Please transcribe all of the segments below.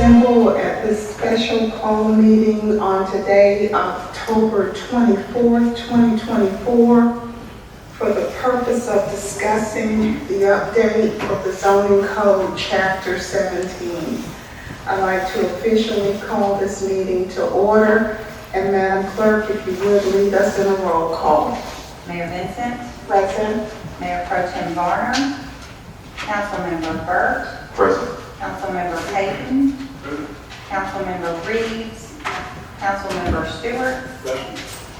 assemble at this special call meeting on today, October 24th, 2024, for the purpose of discussing the update of the zoning code, chapter 17. I'd like to officially call this meeting to order, and Madam Clerk, if you would lead us in a roll call. Mayor Vincent, Present. Mayor Pro Tem Varner, Councilmember Burt, Present. Councilmember Payton, Councilmember Reeves, Councilmember Stewart,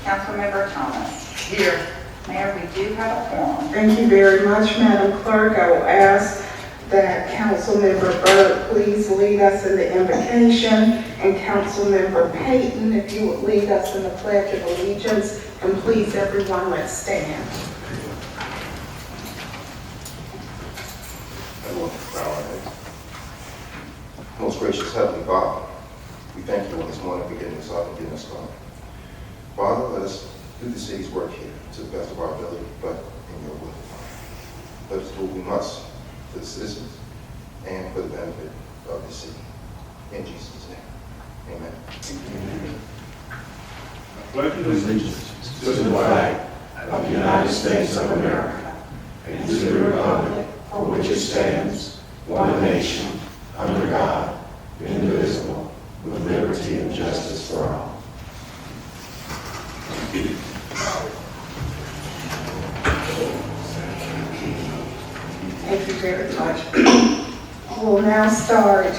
Councilmember Thomas. Here. Mayor, we do have a quorum. Thank you very much, Madam Clerk. I will ask that Councilmember Burt please lead us in the invocation, and Councilmember Payton, if you would lead us in the Pledge of Allegiance, and please everyone, let's stand. Most gracious Heavenly Father, we thank you this morning for getting us up and getting us started. Father, let us do the city's work here to the best of our ability, but in your will. Let us do what we must for the citizens and for the benefit of the city. In Jesus' name, amen. I pledge allegiance to the flag of the United States of America and to the republic for which it stands, one nation, under God, indivisible, with liberty and justice for all. Thank you very much. We'll now start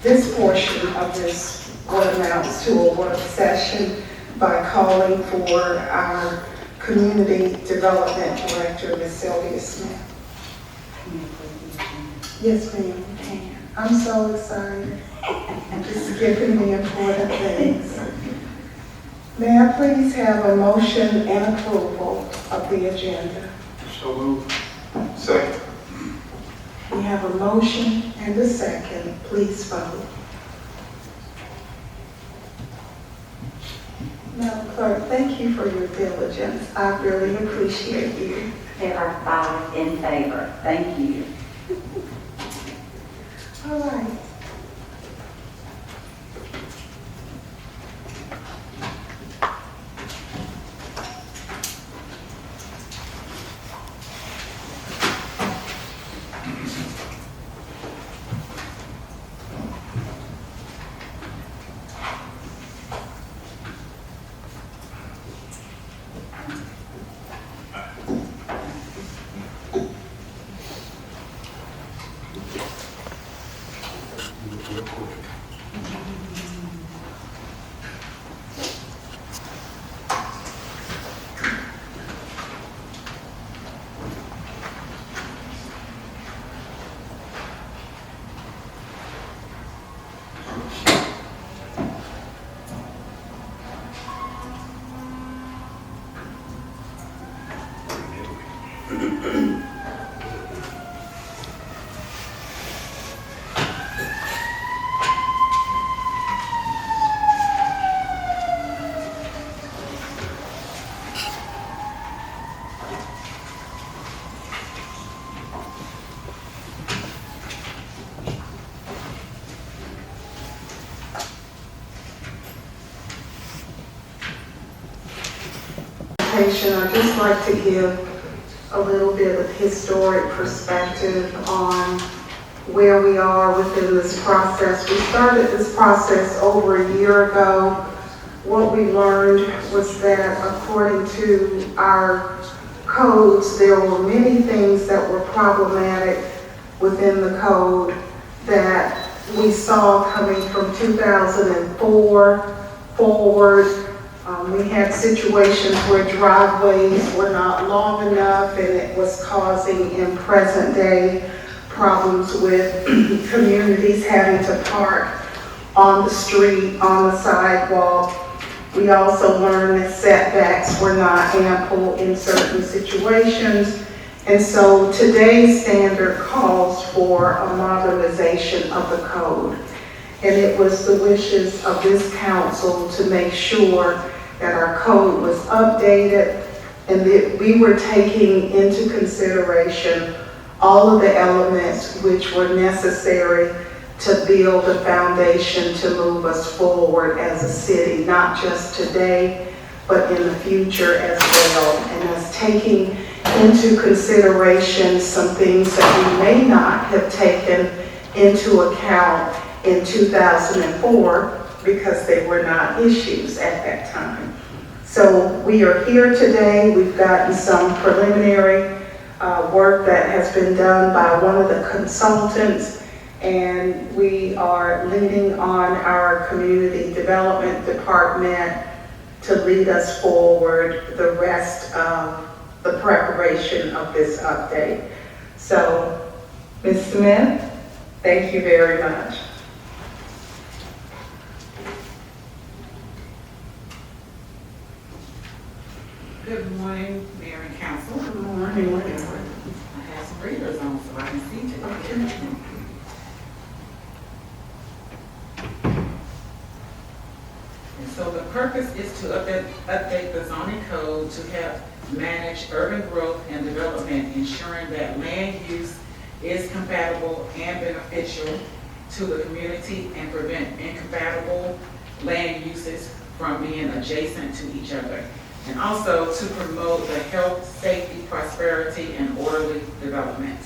this portion of this, what amounts to a work session, by calling for our Community Development Director, Ms. Sylvia Smith. Yes, ma'am. I'm so excited. I'm just skipping the important things. May I please have a motion and approval of the agenda? So moved. Second. We have a motion and a second. Please vote. Madam Clerk, thank you for your diligence. I really appreciate you. There are 5 in favor. Thank you. All right. I'd just like to give a little bit of historic perspective on where we are within this process. We started this process over a year ago. What we learned was that according to our codes, there were many things that were problematic within the code that we saw coming from 2004 forward. We had situations where driveways were not long enough, and it was causing in present day problems with communities having to park on the street, on the sidewalk. We also learned that setbacks were not ample in certain situations. And so today's standard calls for a modernization of the code. And it was the wishes of this council to make sure that our code was updated and that we were taking into consideration all of the elements which were necessary to build a foundation to move us forward as a city, not just today, but in the future as well. And us taking into consideration some things that we may not have taken into account in 2004 because they were not issues at that time. So we are here today. We've gotten some preliminary work that has been done by one of the consultants, and we are leaning on our community development department to lead us forward the rest of the preparation of this update. So, Ms. Smith, thank you very much. Good morning, Mayor and Council. Good morning. I have some readers on so I can see today. And so the purpose is to update the zoning code to help manage urban growth and development, ensuring that land use is compatible and beneficial to the community and prevent incompatible land uses from being adjacent to each other. And also to promote the health, safety, prosperity, and orderly development.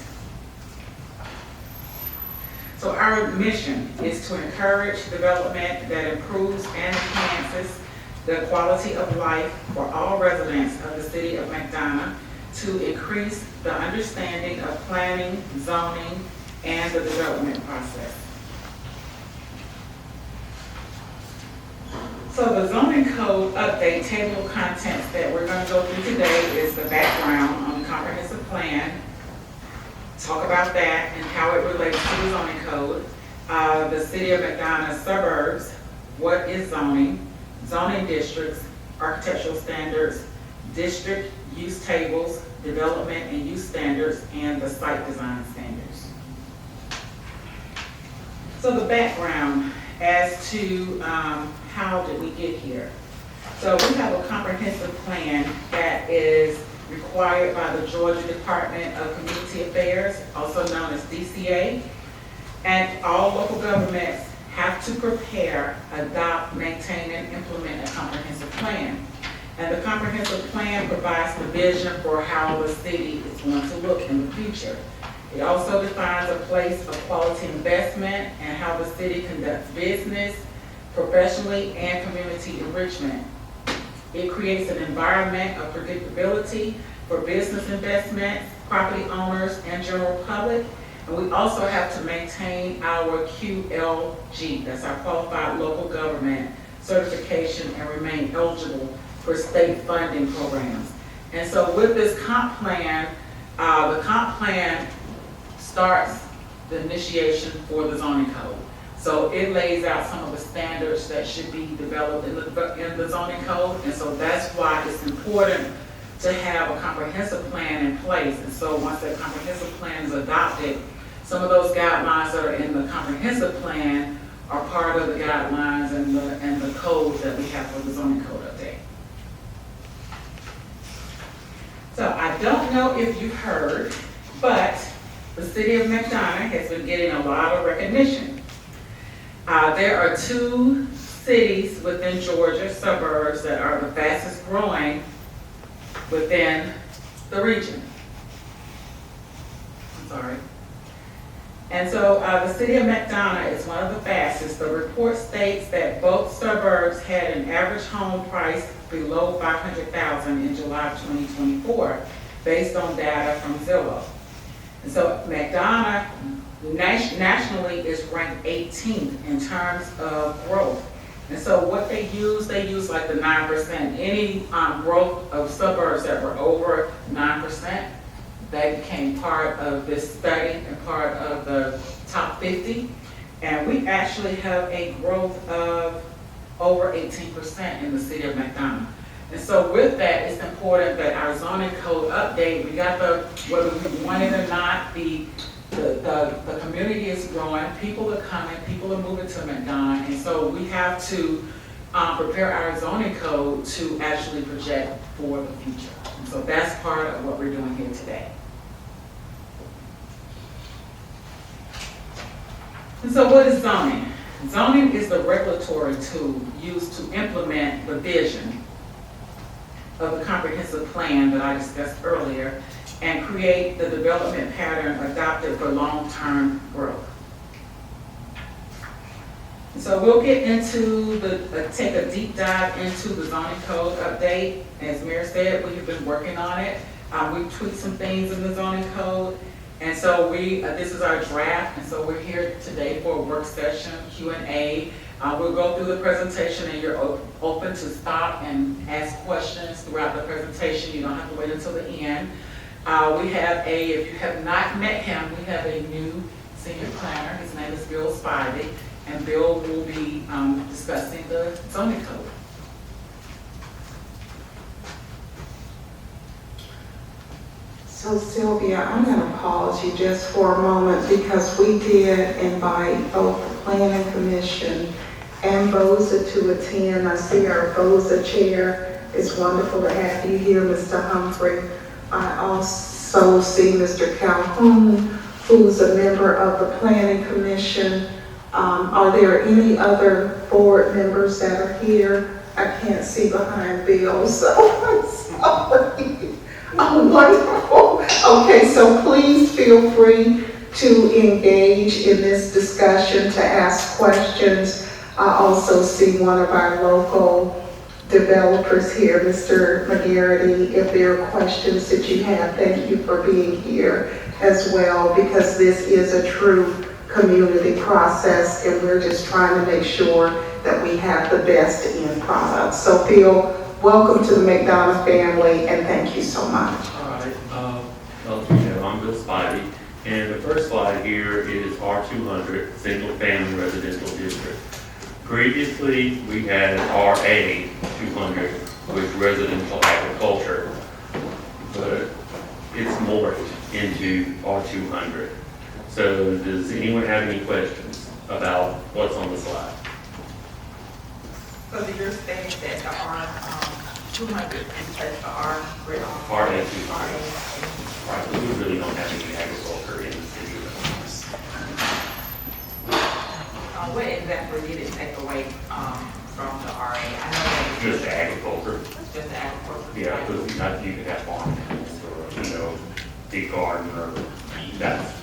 So our mission is to encourage development that improves and enhances the quality of life for all residents of the city of McDonough, to increase the understanding of planning, zoning, and the development process. So the zoning code update table of contents that we're going to go through today is the background on the comprehensive plan, talk about that and how it relates to the zoning code, the city of McDonough suburbs, what is zoning, zoning districts, architectural standards, district use tables, development and use standards, and the site design standards. So the background as to how did we get here? So we have a comprehensive plan that is required by the Georgia Department of Community Affairs, also known as DCA, and all local governments have to prepare, adopt, maintain, and implement a comprehensive plan. And the comprehensive plan provides the vision for how the city is going to look in the future. It also defines a place of quality investment and how the city conducts business, professionally, and community enrichment. It creates an environment of predictability for business investment, property owners, and general public. And we also have to maintain our QLG, that's our Qualified Local Government certification, and remain eligible for state funding programs. And so with this comp plan, the comp plan starts the initiation for the zoning code. So it lays out some of the standards that should be developed in the zoning code, and so that's why it's important to have a comprehensive plan in place. And so once that comprehensive plan is adopted, some of those guidelines that are in the comprehensive plan are part of the guidelines and the codes that we have for the zoning code update. So I don't know if you've heard, but the city of McDonough has been getting a lot of recognition. There are 2 cities within Georgia, suburbs, that are the fastest growing within the region. I'm sorry. And so the city of McDonough is one of the fastest. The report states that both suburbs had an average home price below $500,000 in July of 2024, based on data from Zillow. And so McDonough nationally is ranked 18th in terms of growth. And so what they use like the 9%. Any growth of suburbs that were over 9%, they became part of this study and part of the top 50. And we actually have a growth of over 18% in the city of McDonough. And so with that, it's important that our zoning code update, we got whether we want it or not, the community is growing, people are coming, people are moving to McDonough, and so we have to prepare our zoning code to actually project for the future. And so that's part of what we're doing here today. And so what is zoning? Zoning is the regulatory tool used to implement the vision of the comprehensive plan that I discussed earlier and create the development pattern adopted for long-term growth. So we'll get into take a deep dive into the zoning code update. As Mayor said, we have been working on it. We've tweaked some things in the zoning code. And so this is our draft, and so we're here today for a work session, Q&A. We'll go through the presentation, and you're open to stop and ask questions throughout the presentation. You don't have to wait until the end. If you have not met him, we have a new senior planner. His name is Bill Spivey, and Bill will be discussing the zoning code. So Sylvia, I'm going to pause you just for a moment because we did invite both the Planning Commission and BOZA to attend. I see our BOZA chair. It's wonderful to have you here, Mr. Humphrey. I also see Mr. Calhoun, who's a member of the Planning Commission. Are there any other board members that are here? I can't see behind Bill, so I'm sorry. Oh, wonderful. Okay, so please feel free to engage in this discussion, to ask questions. I also see one of our local developers here, Mr. McGarity. If there are questions that you have, thank you for being here as well, because this is a true community process, and we're just trying to make sure that we have the best end product. So Phil, welcome to the McDonough family, and thank you so much. All right, I'm Bill Spivey, and the first slide here is R200, Single Family Residential District. Previously, we had RA 200, which is residential agriculture, but it's morphed into R200. So does anyone have any questions about what's on the slide? So you're stating that the R200 is the R grid on? RA 200. Right, but we really don't have any agriculture in the city. What exactly did it take away from the RA? I know that Just agriculture. it's just the agriculture. Yeah, because you could have farm animals or, big garden or that's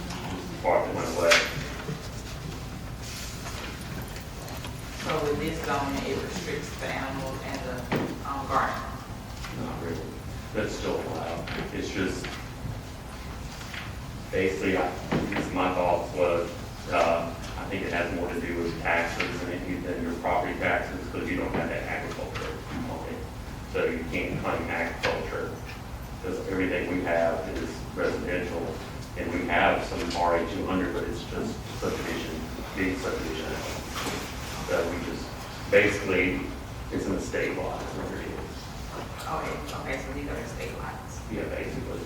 part that went away. So with this zoning, it restricts the animals and the garden. Not really. That's still allowed. It's just, basically, my thoughts was, I think it has more to do with taxes than your property taxes, because you don't have that agriculture component. So you can't claim agriculture, because everything we have is residential, and we have some RA 200, but it's just subdivision, big subdivision. So we just, basically, it's an estate lot, is what it is. Okay, so these are the state lots. Yeah, basically,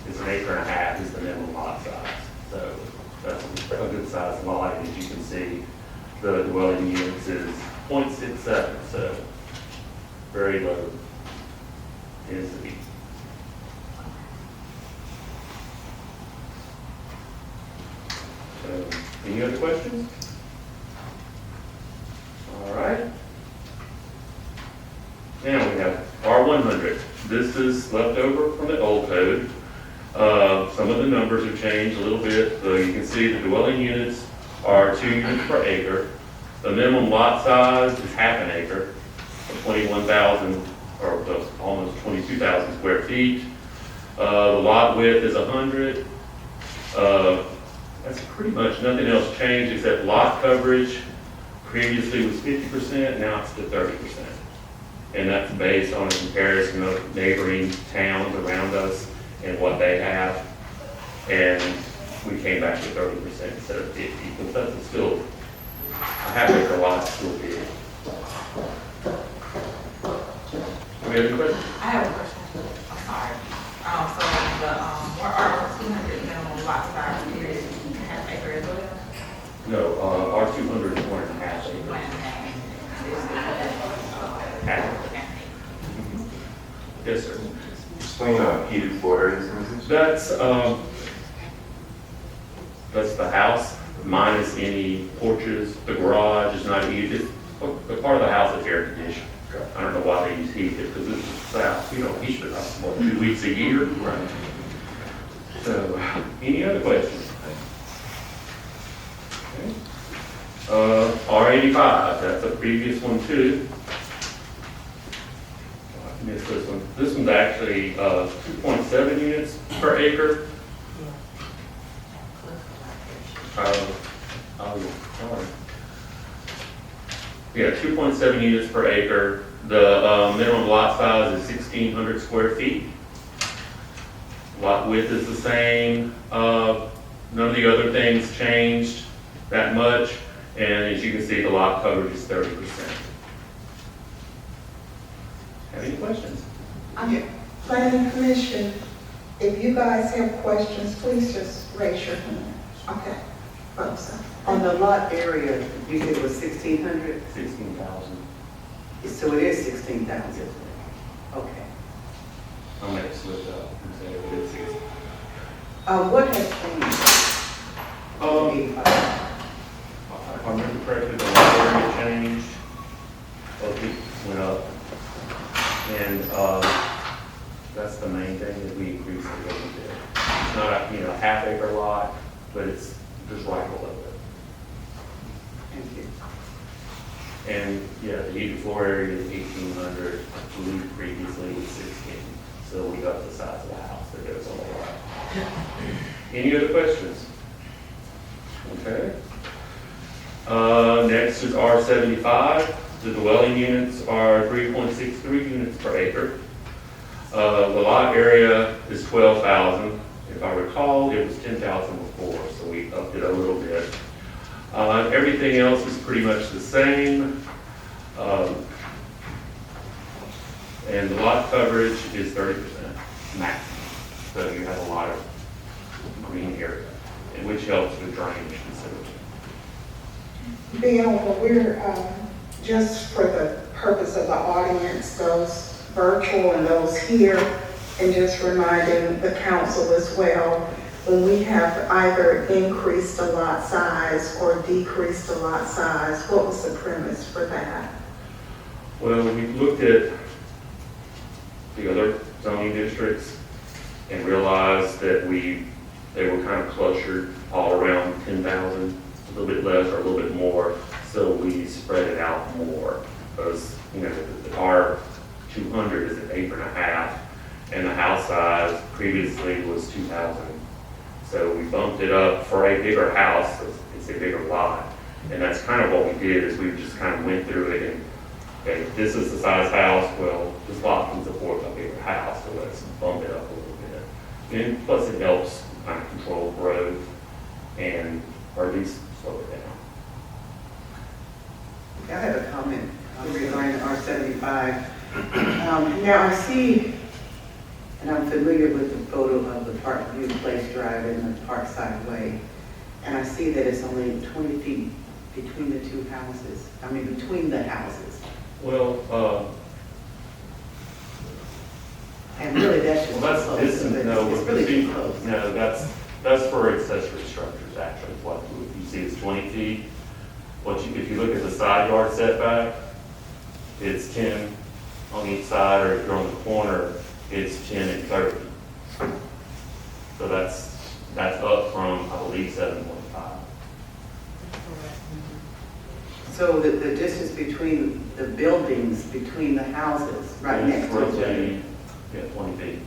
it's an acre and a half is the minimum lot size. So that's a good sized lot, and as you can see, the dwelling units is 0.67, so very low density. So, any other questions? All right. Now we have R100. This is left over from the old code. Some of the numbers have changed a little bit. So you can see the dwelling units are 2 units per acre. The minimum lot size is half an acre, 21,000 or almost 22,000 square feet. The lot width is 100. That's pretty much nothing else changed except lot coverage. Previously was 50%, now it's to 30%. And that's based on a comparison of neighboring towns around us and what they have. And we came back to 30% instead of 50, because that's still, a half acre lot is still big. Do we have any questions? I have a question. I'm sorry. So the R200 minimum lot size is half acre as well? No, R200 is 1.5 acres. 1.5. Half. Yes, sir. Explain heated floor areas. That's the house. minus any porches. The garage is not used, the part of the house is air conditioned. I don't know why they use heat, because it's south, you don't heat it up, what, 2 weeks a year? Right. So, any other questions? R85, that's a previous one too. I missed this one. This one's actually 2.7 units per acre. Sorry. Yeah, 2.7 units per acre. The minimum lot size is 1,600 square feet. Lot width is the same. None of the other things changed that much. And as you can see, the lot coverage is 30%. Have any questions? Planning Commission, if you guys have questions, please just raise your hand. Okay. Folks. On the lot area, you said it was 1,600, 16,000. so it is 16,000. Okay. I may have slipped up and said it was 16. What has changed? If I remember correctly, the lot area changed, both feet went up. And that's the main thing, is we increased it a little bit. It's not a half acre lot, but it's just right below it. Thank you. And yeah, the heated floor area is 1,800, I believe previously was 16. So we got the size of the house that goes on the lot. Any other questions? Okay. Next is R75. The dwelling units are 3.63 units per acre. The lot area is 12,000. If I recall, it was 10,000 before, so we upped it a little bit. Everything else is pretty much the same. And the lot coverage is 30% maximum. So you have a lot of green area, and which helps with drainage considerably. Bill, we're, just for the purpose of the audience, those virtual and those here, and just reminding the council as well, when we have either increased a lot size or decreased a lot size, what was the premise for that? Well, we looked at the other zoning districts and realized that they were kind of clustered all around 10,000, a little bit less or a little bit more. So we spread it out more, because the R200 is an 8.5, and the house size previously was 2,000. So we bumped it up for a bigger house. It's a bigger lot, and that's kind of what we did. Is we just kind of went through it and, okay, this is the size house. Well, this lot can support a bigger house, so let's bump it up a little bit. And plus, it helps kind of control growth and or at least slow it down. I have a comment regarding R75. Now I see, and I'm familiar with the photo of the Parkview Place Drive and the Parkside Way, and I see that it's only 20 feet between the two houses, between the houses. Well, And really, that's just well, close. this is, no, It's really too close. No, that's for accessory structures, actually. What you see is 20 feet. If you look at the side yard setback, it's 10 on each side, or if you're on the corner, it's 10 and 30. So that's up from, I believe, 7.5. So the distance between the buildings, between the houses, right next to each other. Roughly, yeah, 20 feet.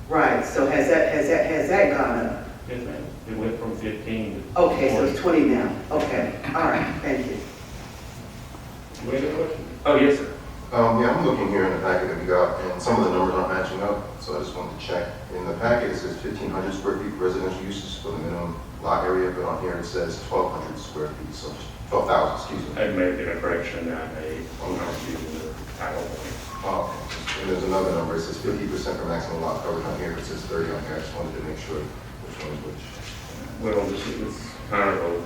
Right, so has that gone up? Yes, ma'am. It went from 15 to Okay, so 20. it's 20 now. Okay, all right, thank you. Do we have a question? Oh, yes, sir. Yeah, I'm looking here in the packet that we got, and some of the numbers aren't matching up, so I just wanted to check. In the packet, it says 1,500 square feet residential uses for the minimum lot area, but on here it says 1,200 square feet, so 12,000, excuse me. I may have been a correction that I made when I was using the title point. Oh, okay. And there's another number, it says 50% for maximum lot coverage on here, it says 30 on here, I just wanted to make sure which one is which. Well, this is kind of a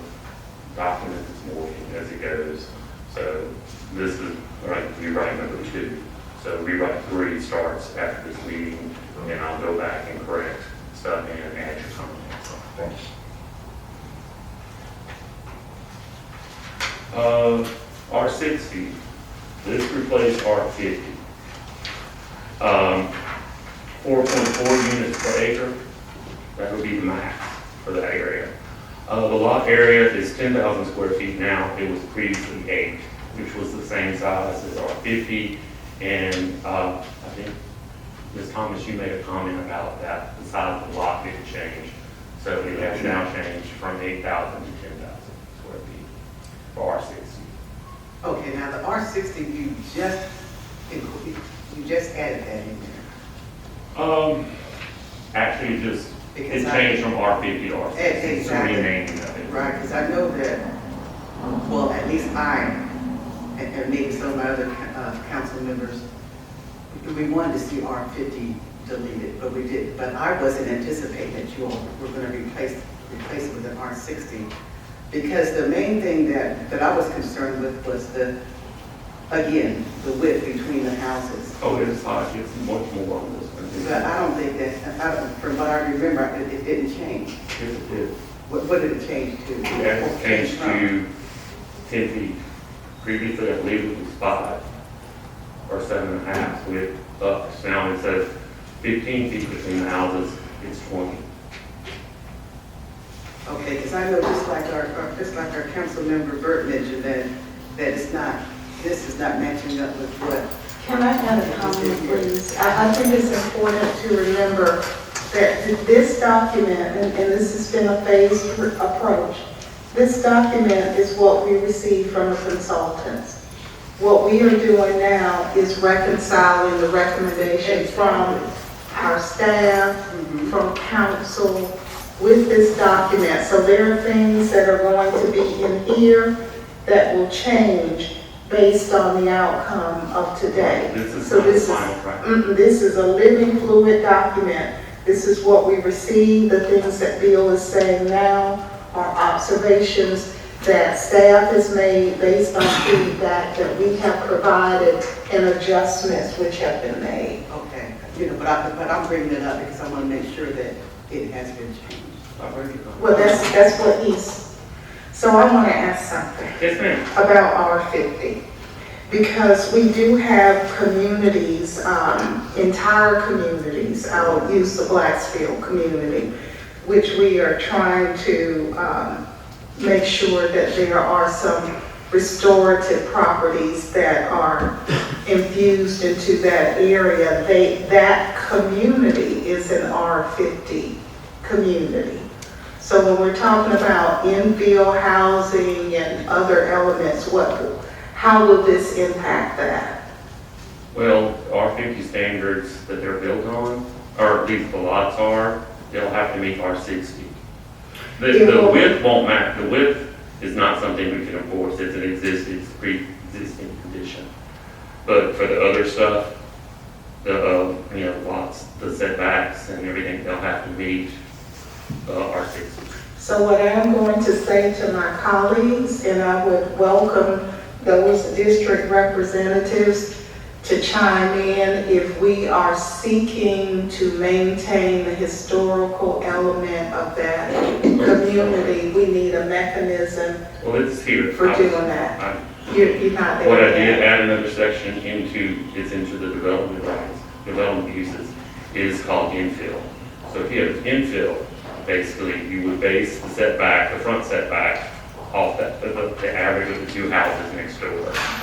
document that's morphing as it goes. So this is rewrite number 2. So rewrite 3 starts after this meeting, and I'll go back and correct stuff and add your comments. Thank you. R60. This replaced R50. 4.4 units per acre, that would be the max for that area. The lot area is 10,000 square feet now. It was previously 8, which was the same size as R50. And I think, Ms. Thomas, you made a comment about that, the size of the lot didn't change. So it has now changed from 8,000 to 10,000 square feet for R60. Okay, now the R60, you just added that in there. Actually, it Because changed from R50 to R60. It's a Exactly. renaming of it. Right, because I know that, well, at least and maybe some of my other council members, we wanted to see R50 deleted, but we didn't. But I wasn't anticipating that you all were going to replace it with an R60. Because the main thing that I was concerned with was the width between the houses. Oh, it's much more on this one. But I don't think that, from what I remember, it didn't change. Yes, it did. What did it change to? It has changed to 10 feet. Previously, I believe it was 5 or 7.5. So it upped. Now it says 15 feet between the houses, it's 20. Okay, because I know just like our council member Burt mentioned that this is not matching up with what. Can I add a comment, please? I think it's important to remember that this document, and this has been a phased approach, this document is what we received from the consultants. What we are doing now is reconciling the recommendations from our staff, from council, with this document. So there are things that are going to be in here that will change based on the outcome of today. So this is a living, fluid document. This is what we received. The things that Bill is saying now are observations that staff has made based on feedback that we have provided and adjustments which have been made. Okay, but I'm bringing it up because I want to make sure that it has been changed. Well, that's what he's, so I want to ask something. Yes, ma'am. About R50, because we do have communities, entire communities, I'll use the Blacksfield community, which we are trying to make sure that there are some restorative properties that are infused into that area. That community is an R50 community. So when we're talking about infill housing and other elements, how will this impact that? Well, R50 standards that they're built on, or at least the lots are, they'll have to meet R60. The width won't matter. The width is not something we can enforce. It's it's pre-existing condition. But for the other stuff, the lots, the setbacks and everything, they'll have to meet R60. So what I'm going to say to my colleagues, and I would welcome those district representatives to chime in, if we are seeking to maintain the historical element of that community, we need a mechanism Well, it's here. for doing that. You're not there What I yet. did add another section into the development rights, development uses, is called infill. So if you have infill, basically you would base the setback, the front setback, off the average of the two houses next door.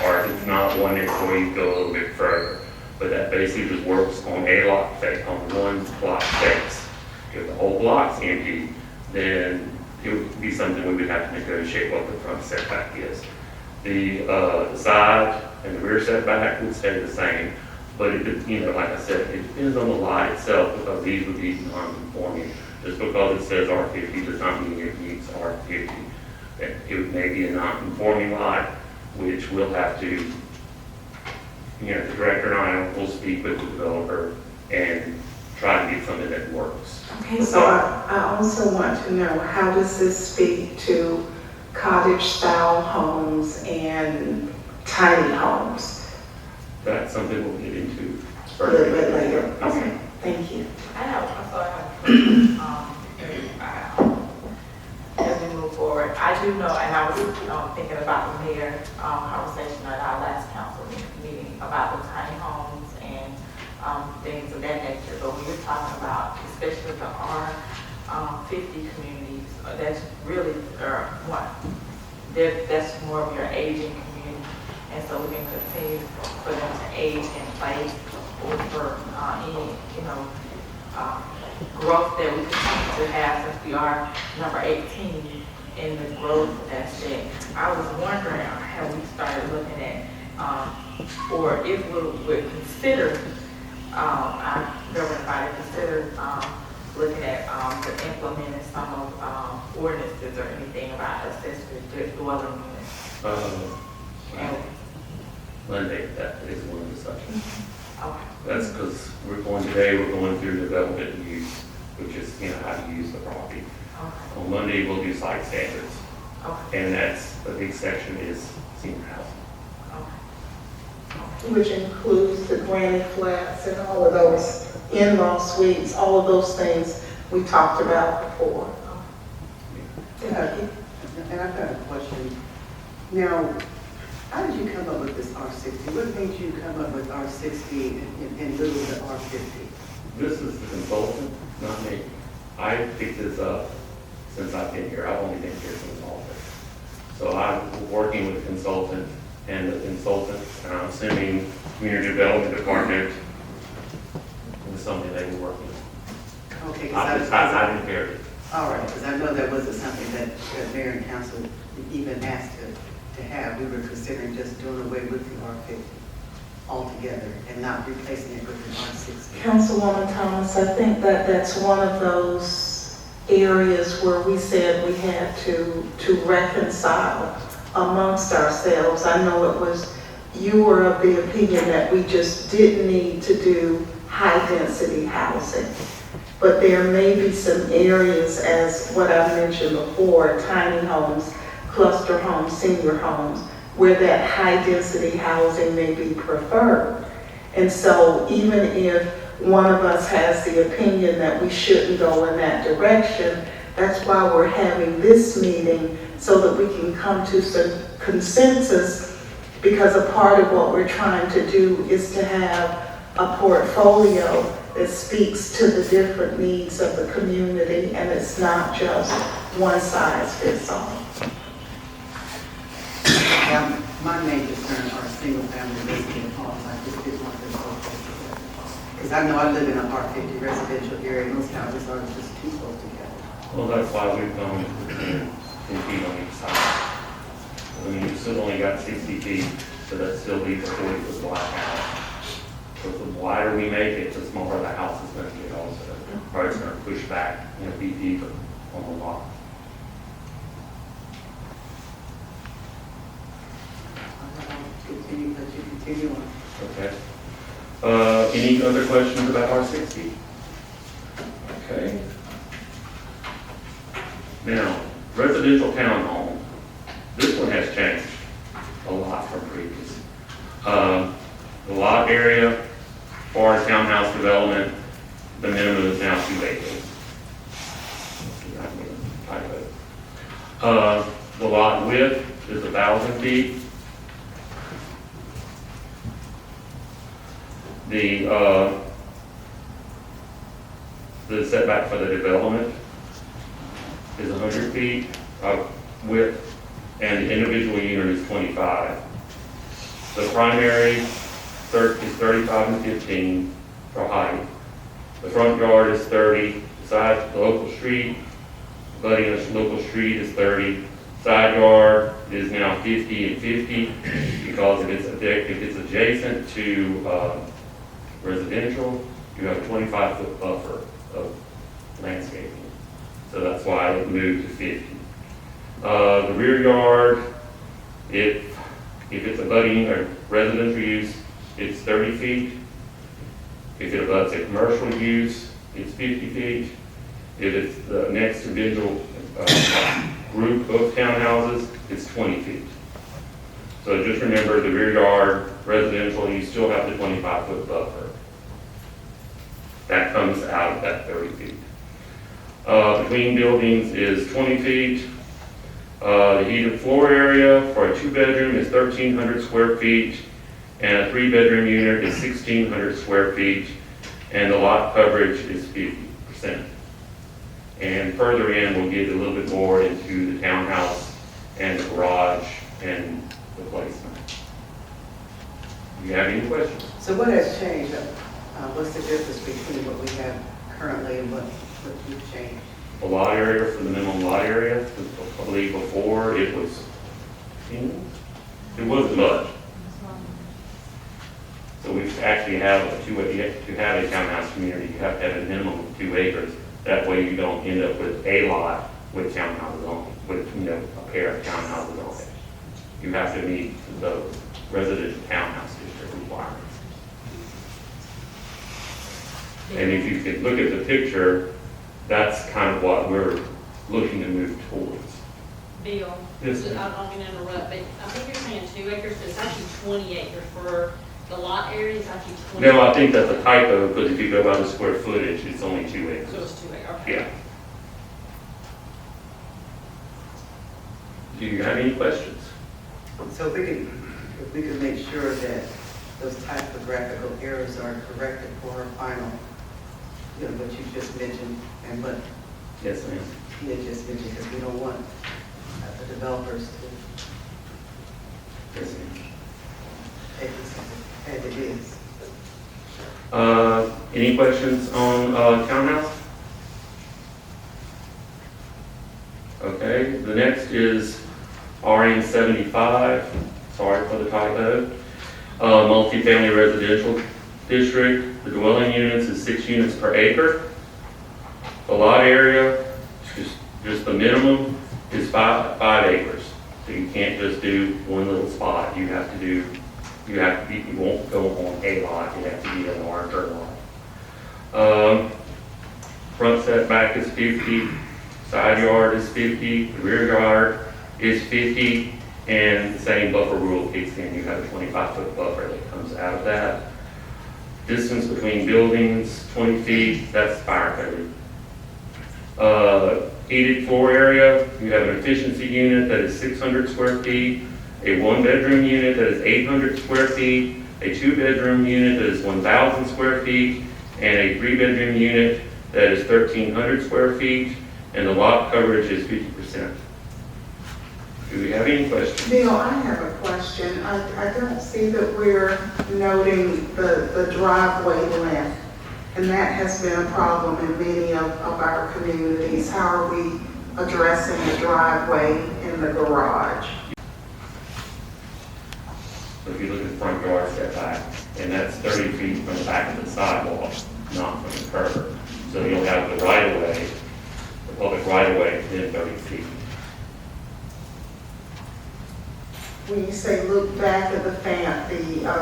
Or if it's not one next door, you go a little bit further. But that basically just works on a lot face, on one block face. If the whole block's empty, then it would be something we would have to negotiate what the front setback is. The side and the rear setback would stay the same, but like I said, it depends on the lot itself, because these would be non-conforming. Just because it says R50 does not mean it meets R50. It may be a non-conforming lot, which we'll have to, the director and I will speak with the developer and try to get something that works. Okay, so I also want to know, how does this speak to cottage-style homes and tiny homes? That's something we'll get into A little bit further. later. Okay, thank you. As we move forward, I do know, and I was thinking about the mayor conversation talking about, especially the R50 communities, that's really, that's more of your aging community. And so we can continue for them to age in place or for any, growth that we continue to have since we are number 18 in the growth aspect. I was wondering, have we started looking at, or if we would consider, our governing body consider looking at implementing some of ordinances or anything about accessory dwelling units. And, Monday, that is one of the sections. okay. That's because we're going through development and use, which is, how to use the property. Okay. On Monday, we'll do site standards, Okay. and that's, a big section is senior housing. Okay. Which includes the granite flats and all of those in-law suites, all of those things we talked about before. And I've got a question. Now, how did you come up with this R60? What made you come up with R60 and lieu of the R50? This is the consultant, not me. I picked this up since I've been here. I've only been here since August. So I'm working with the consultant, and the consultant, and I'm assuming Community Development Department was something they were working on. Okay, I inherited. all right, because I know that wasn't something that mayor and council even asked to have. We were considering just doing away with the R50 altogether and not replacing it with an R60. Councilwoman Thomas, I think that that's one of those areas where we said we had to reconcile amongst ourselves. I know you were of the opinion that we just didn't need to do high-density housing. But there may be some areas, as what I mentioned before, tiny homes, cluster homes, senior homes, where that high-density housing may be preferred. And so even if one of us has the opinion that we shouldn't go in that direction, that's why we're having this meeting, so that we can come to some consensus, because a part of what we're trying to do is to have a portfolio that speaks to the different needs of the community, and it's not just one size fits all. My main concern are single-family resident homes. I just didn't want them so close together. Because I know I live in a R50 residential area, and those houses are just too close together. Well, that's why we've gone 10 feet on each side. I mean, you still only got 60 feet, so that still leaves a 40-foot wide house. So the wider we make it, the smaller the house is going to get also. Or it's going to push back, be deeper on the lot. Continue on. Okay. Any other questions about R60? Okay. Now, residential townhome. This one has changed a lot from previous. The lot area for townhouse development, the minimum is now 2 acres. The lot width is 1,000 feet. The setback for the development is 100 feet of width, and the individual unit is 25. The primary is 35 and 15 for height. The front yard is 30. The local street, abutting the local street is 30. Side yard is now 50 and 50, because if it's adjacent to residential, you have a 25-foot buffer of landscaping. So that's why it moved to 50. The rear yard, if it's abutting a residential use, it's 30 feet. If it abuts a commercial use, it's 50 feet. If it's the next individual group of townhouses, it's 20 feet. So just remember, the rear yard, residential, you still have the 25-foot buffer. That comes out of that 30 feet. Between buildings is 20 feet. The heated floor area for a 2-bedroom is 1,300 square feet, and a 3-bedroom unit is 1,600 square feet, and the lot coverage is 50%. And further in, we'll get a little bit more into the townhouse and the garage and the placement. Do you have any questions? So what has changed? What's the difference between what we have currently and what you've changed? The lot area for the minimum lot area, I believe before it was, it wasn't much. So we actually have to have a townhouse community, you have to have a minimum of 2 acres. That way you don't end up with a lot with townhouses on it, with, a pair of townhouses on it. You have to meet the residential townhouse district requirements. And if you could look at the picture, that's kind of what we're looking to move towards. Bill, Yes, I'm ma'am. not going to interrupt, but I think you're saying 2 acres, but it's actually 20 acres for the lot area, it's actually 20. No, I think that's a typo, because if you go by the square footage, it's only 2 So acres. it's 2 acres, okay. Yeah. Do you have any questions? So if we could make sure that those typographical errors are corrected for our final, what you just mentioned and what Yes, ma'am. he had just mentioned, because we don't want the developers to Yes, ma'am. take this as it is. Any questions on townhouse? Okay, the next is RM 75, sorry for the typo. Multifamily residential district, the dwelling units is 6 units per acre. The lot area, just the minimum is 5 acres. So you can't just do one little spot, you won't go on a lot, you have to be a larger lot. Front setback is 50, side yard is 50, the rear yard is 50, and the same buffer rule kicks in. You have a 25-foot buffer that comes out of that. Distance between buildings, 20 feet, that's fire code. Heated floor area, you have an efficiency unit that is 600 square feet, a 1-bedroom unit that is 800 square feet, a 2-bedroom unit that is 1,000 square feet, and a 3-bedroom unit that is 1,300 square feet, and the lot coverage is 50%. Do we have any questions? Bill, I have a question. I don't see that we're noting the driveway length, and that has been a problem in many of our communities. How are we addressing the driveway in the garage? So if you look at the front yard setback, and that's 30 feet from the back of the sidewalk, not from the curb. So you'll have the right-of-way, the public right-of-way within 30 feet. When you say look back at the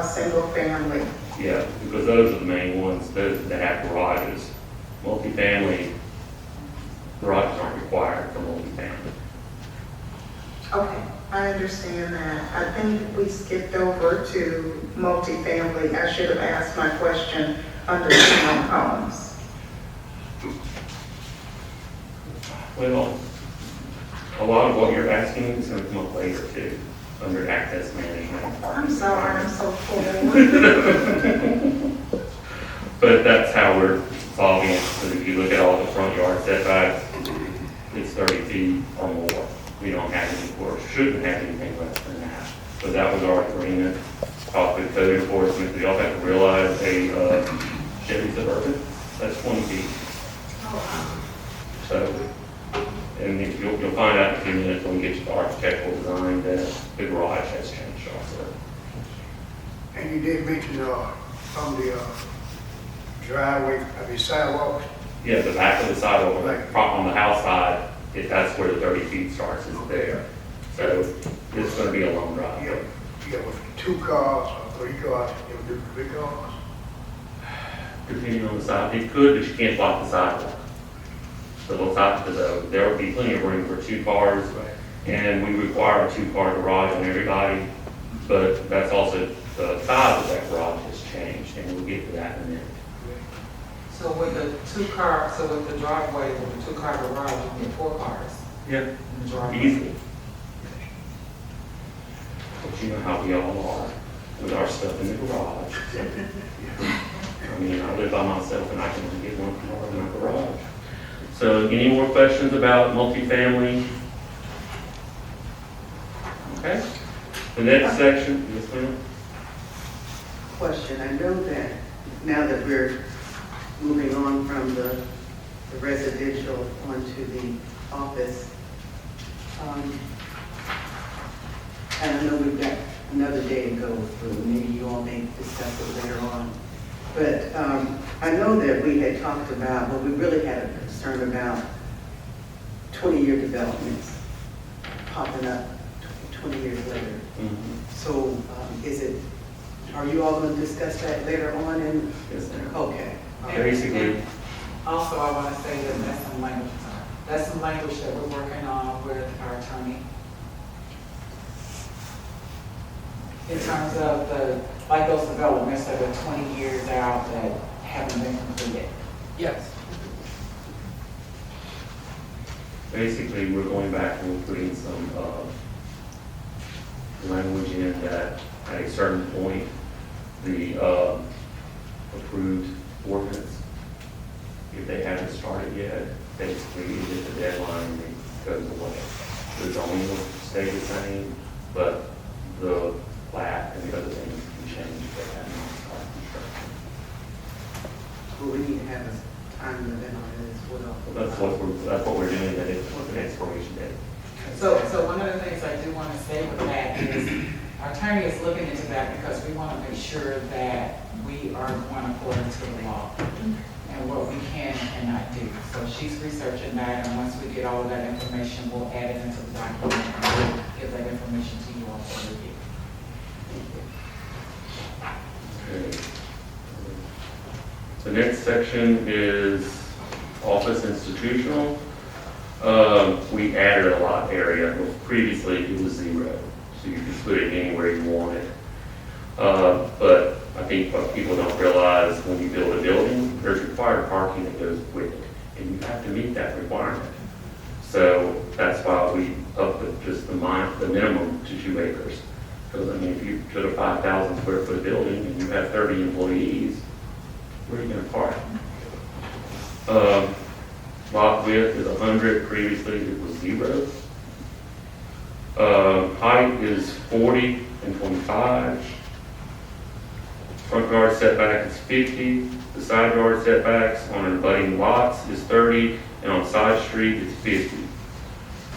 single family, Yeah, because those are the main ones, those that have garages. Multifamily, garages aren't required for multifamily. okay, I understand that. I think we skipped over to multifamily. I should have asked my question under townhomes. Well, a lot of what you're asking is going to come up later too, under access management. I'm sorry, I'm so full. But that's how we're solving it, because if you look at all the front yard setbacks, it's 30 feet or more. We don't have any, or shouldn't have anything less than that. But that was our agreement, talked with code enforcement. We all have to realize a Chevy Suburban, that's 20 feet. So, and if you'll find out in a few minutes when we get to the architectural design that the garage has changed also. And you did mention from the driveway, sidewalks. Yeah, the back of the sidewalk, like on the house side, that's where the 30 feet starts, is there. So it's going to be a long drive. With 2 cars or 3 cars, you would do 3 cars. Depending on the side, it could, but you can't block the sidewalk. So there will be plenty of room for 2 cars, and we require a 2-car garage on everybody, but that's also, the size of that garage has changed, and we'll get to that in a minute. So with the driveway, with the 2-car garage, you can get 4 cars Yep. in the driveway. Easily. But you know how we all are with our stuff in the garage. I mean, I live by myself and I can only get one car in my garage. So any more questions about multifamily? Okay. The next section, yes, ma'am? Question, I know that now that we're moving on from the residential onto the office, and I know we've got another day to go through, maybe you all may discuss it later on. But I know that we had talked about, well, we really had a concern about 20-year developments popping up 20 years later. So are you all going to discuss that later on? Yes, ma'am. Okay. Basically, Also, I want to say that that's some language that we're working on with our attorney. In terms of those developments that are 20 years out that haven't been completed. Yes. basically, we're going back and we're putting some language in that at a certain point, the approved ordinance, if they haven't started yet, basically you get the deadline and it goes away. The zoning will stay the same, but the plat and the other things can change if they have not started construction. But we need to have a time limit on it as well. That's what we're doing, that it's an expiration date. So one of the things I do want to say with that is our attorney is looking into that because we want to make sure that we are going according to the law and what we can and cannot do. So she's researching that, and once we get all of that information, we'll add it into the document and we'll give that information to you all for review. Okay. The next section is office institutional. We added a lot area. Previously, it was 0, so you could put it anywhere you wanted. But I think what people don't realize, when you build a building, there's required parking that goes with it, and you have to meet that requirement. So that's why we upped just the minimum to 2 acres. Because I mean, if you put a 5,000 square foot building and you have 30 employees, where are you going to park? Lot width is 100. Previously, it was 0. Height is 40 and 25. Front yard setback is 50. The side yard setbacks on abutting lots is 30, and on side street is 50.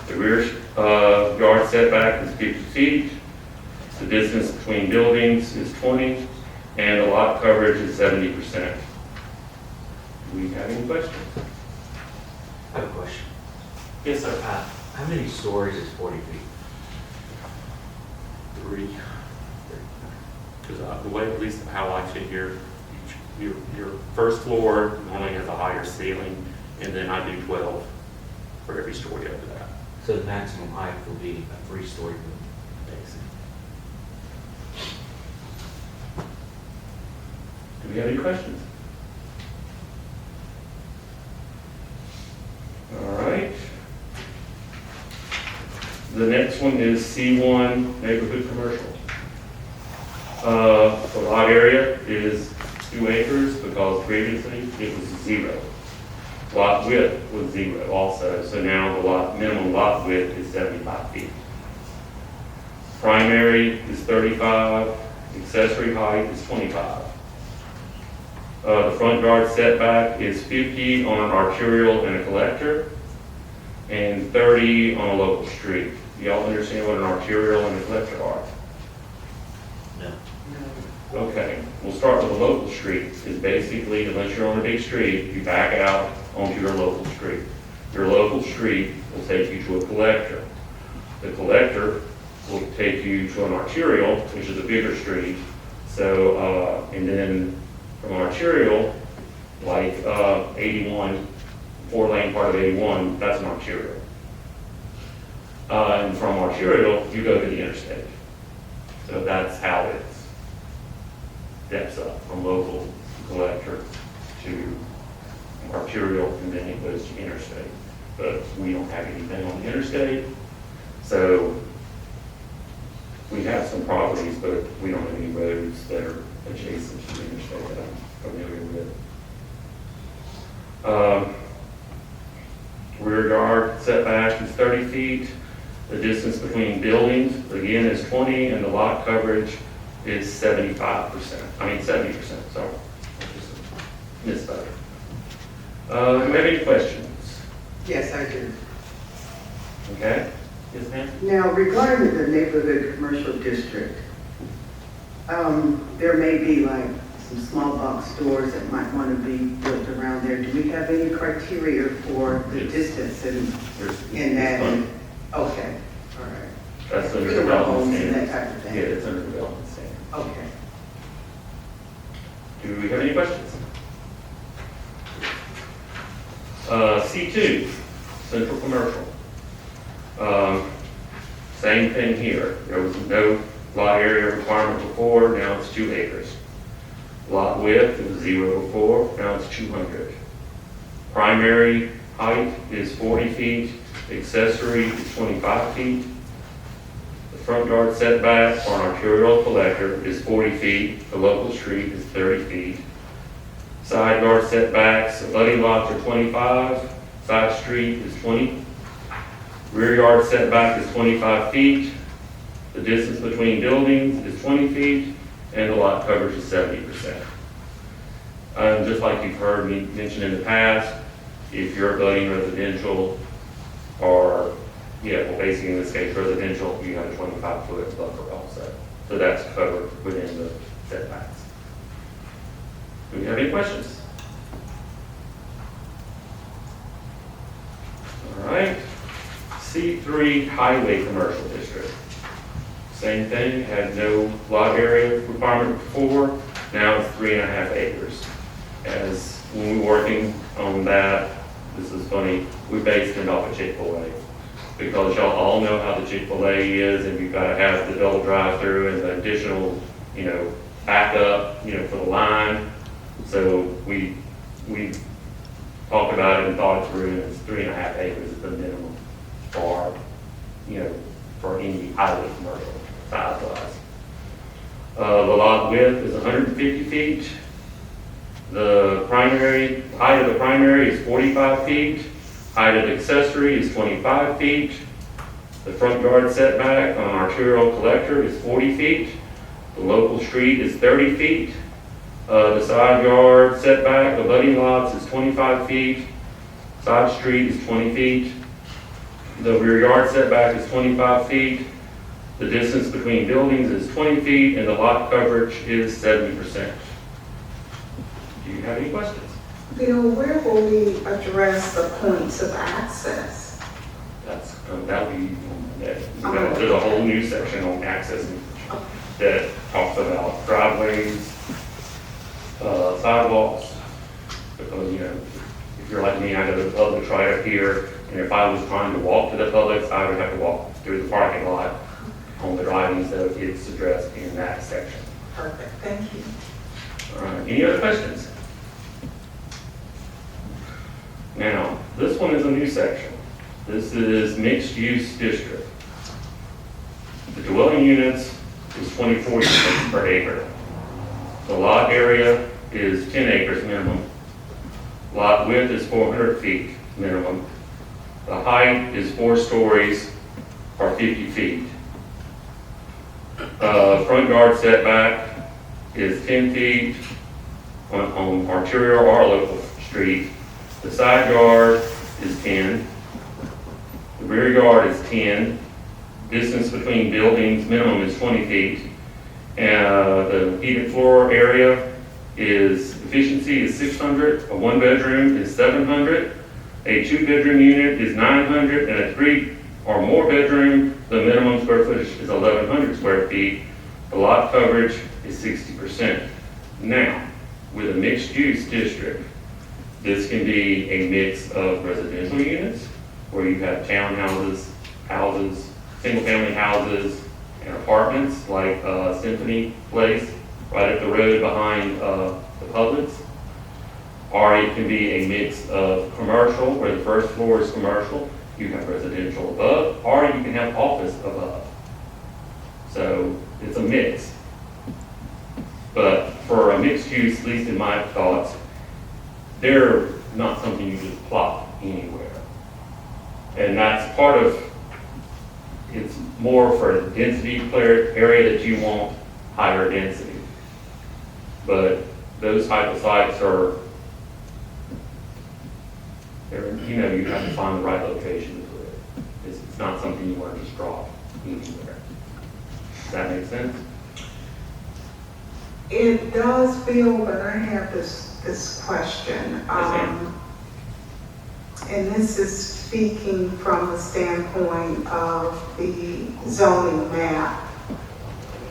The rear yard setback is 50 feet. The distance between buildings is 20, and the lot coverage is 70%. Do we have any questions? I have a question. Yes, sir. How many stories is 40 feet? 3. Because the way, at least how I figure, your first floor normally has a higher ceiling, and then I do 12 for every story after that. So the maximum height will be a 3-story building, basically. Do we have any questions? All right. The next one is C1 neighborhood commercial. The lot area is 2 acres because previously it was 0. Lot width was 0 also, so now the minimum lot width is 75 feet. Primary is 35, accessory height is 25. The front yard setback is 50 on an arterial and a collector, and 30 on a local street. Y'all understand what an arterial and a collector are? No. Okay, we'll start with a local street. Is basically, unless you're on a big street, you back out onto your local street. Your local street will take you to a collector. The collector will take you to an arterial, which is a bigger street. So, and then from arterial, like 81, 4-lane part of 81, that's an arterial. And from arterial, you go to the interstate. So that's how it steps up from local collector to arterial, and then it goes to interstate. But we don't have anything on the interstate, so we have some properties, but we don't have any roads that are adjacent to the interstate that familiar with. Rear yard setback is 30 feet. The distance between buildings, again, is 20, and the lot coverage is 70%, sorry. I just misspoke. Do we have any questions? Yes, I do. Okay? Yes, ma'am? Now, regarding the neighborhood commercial district, there may be like some small box stores that might want to be built around there. Do we have any criteria for the Yes. distance There's- in that? it's fine. Okay, all right. That's under Funeral development homes and that standards. type of Yeah, thing? it's under development standards. Okay. Do we have any questions? C2, central commercial. Same thing here. There was no lot area requirement before, now it's 2 acres. Lot width was 0 before, now it's 200. Primary height is 40 feet, accessory is 25 feet. The front yard setback for an arterial collector is 40 feet, the local street is 30 feet. Side yard setbacks, abutting lots are 25, side street is 20. Rear yard setback is 25 feet. The distance between buildings is 20 feet, and the lot coverage is 70%. Just like you've heard me mention in the past, if you're abutting residential, or, basically in this case residential, you have a 25-foot buffer also. So that's covered within the setbacks. Do we have any questions? All right. C3 Highway Commercial District. Same thing, had no lot area requirement before, now it's 3.5 acres. As when we were working on that, this is funny, we based it off of Chick-fil-A. Because y'all all know how the Chick-fil-A is, and you've got to have the double drive-through and the additional, backup, for the line. So we talked about it and thought it through, and it's 3.5 acres is the minimum for, for any highway commercial size-wise. The lot width is 150 feet. The height of the primary is 45 feet. Height of the accessory is 25 feet. The front yard setback on arterial collector is 40 feet. The local street is 30 feet. The side yard setback, abutting lots is 25 feet. Side street is 20 feet. The rear yard setback is 25 feet. The distance between buildings is 20 feet, and the lot coverage is 70%. Do you have any questions? Bill, where will we address the points of access? That'll be, there's a whole new section on access that talks about driveways, sidewalks, because, if you're like me, I go to the Publix right up here, and if I was trying to walk to the Publix, I would have to walk through the parking lot on the driving, so it's addressed in that section. Perfect, thank you. All right, any other questions? Now, this one is a new section. This is mixed-use district. The dwelling units is 24 units per acre. The lot area is 10 acres minimum. Lot width is 400 feet minimum. The height is 4 stories or 50 feet. Front yard setback is 10 feet on arterial or local street. The side yard is 10. The rear yard is 10. Distance between buildings minimum is 20 feet. The heated floor area efficiency is 600. A 1-bedroom is 700. A 2-bedroom unit is 900, and a 3 or more bedroom, the minimum square footage is 1,100 square feet. The lot coverage is 60%. Now, with a mixed-use district, this can be a mix of residential units, where you have townhouses, houses, single-family houses, and apartments, like Symphony Place, right up the road behind the Publix. Or it can be a mix of commercial, where the first floor is commercial, you have residential above, or you can have office above. So it's a mix. But for a mixed use, at least in my thoughts, they're not something you just plop anywhere. And that's part of, it's more for a density area that you want higher density. But those type of sites are, you know, you have to find the right location to put it. It's not something you want to just drop anywhere. Does that make sense? It does, Bill, but I have this question. ma'am. And this is speaking from the standpoint of the zoning map.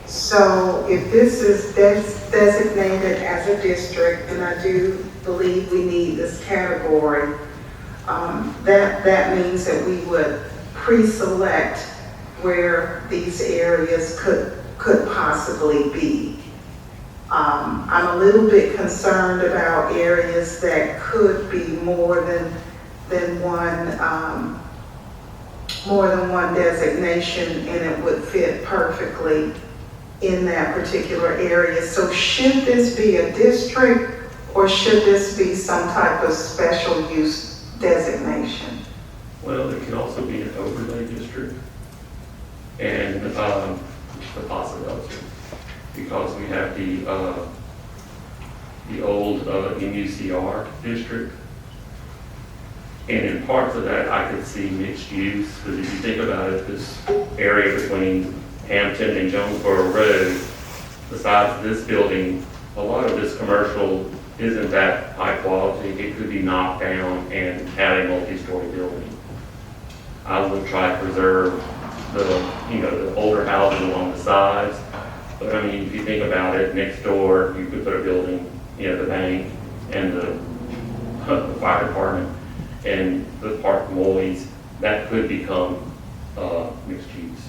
So if this is designated as a district, and I do believe we need this category, that means that we would pre-select where these areas could possibly be. I'm a little bit concerned about areas that could be more than one designation, and it would fit perfectly in that particular area. So should this be a district, or should this be some type of special use designation? Well, it can also be an overlay district, and it's a possibility, because we have the old MUCR district. And in parts of that, I could see mixed use, because if you think about it, this area between Hampton and Jonesboro Road, besides this building, a lot of this commercial isn't that high quality. It could be knocked down and had a multi-story building. I would try to preserve the older houses along the sides. But I mean, if you think about it, next door, you could put a building, the bank and the fire department and the park Molly's, that could become mixed use.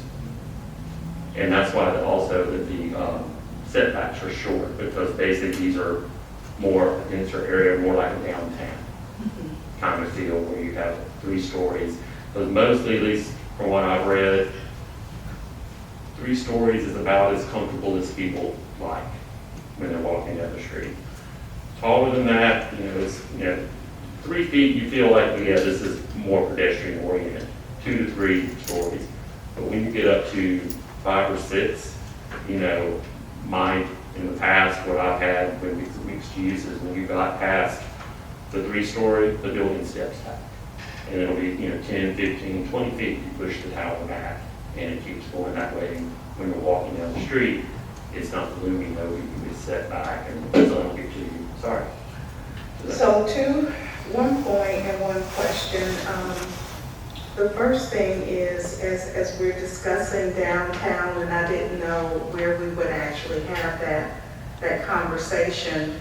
And that's why also that the setbacks are short, because basically these are more denser area, more like a downtown kind of feel, where you have 3 stories. But mostly, at least from what I've read, 3 stories is about as comfortable as people like when they're walking down the street. Taller than that, it's 3 feet, you feel like, yeah, this is more pedestrian oriented. 2 to 3 stories. But when you get up to 5 or 6, in the past, what I've had with mixed use is when you got past the 3-story, the building steps back. And it'll be, 10, 15, 20 feet, you push the tower back, and it keeps going that way. When you're walking down the street, it's not looming though, you can be set back, and the sun will get to you. Sorry. So one point and one question. The first thing is, as we're discussing downtown, and I didn't know where we would actually have that conversation,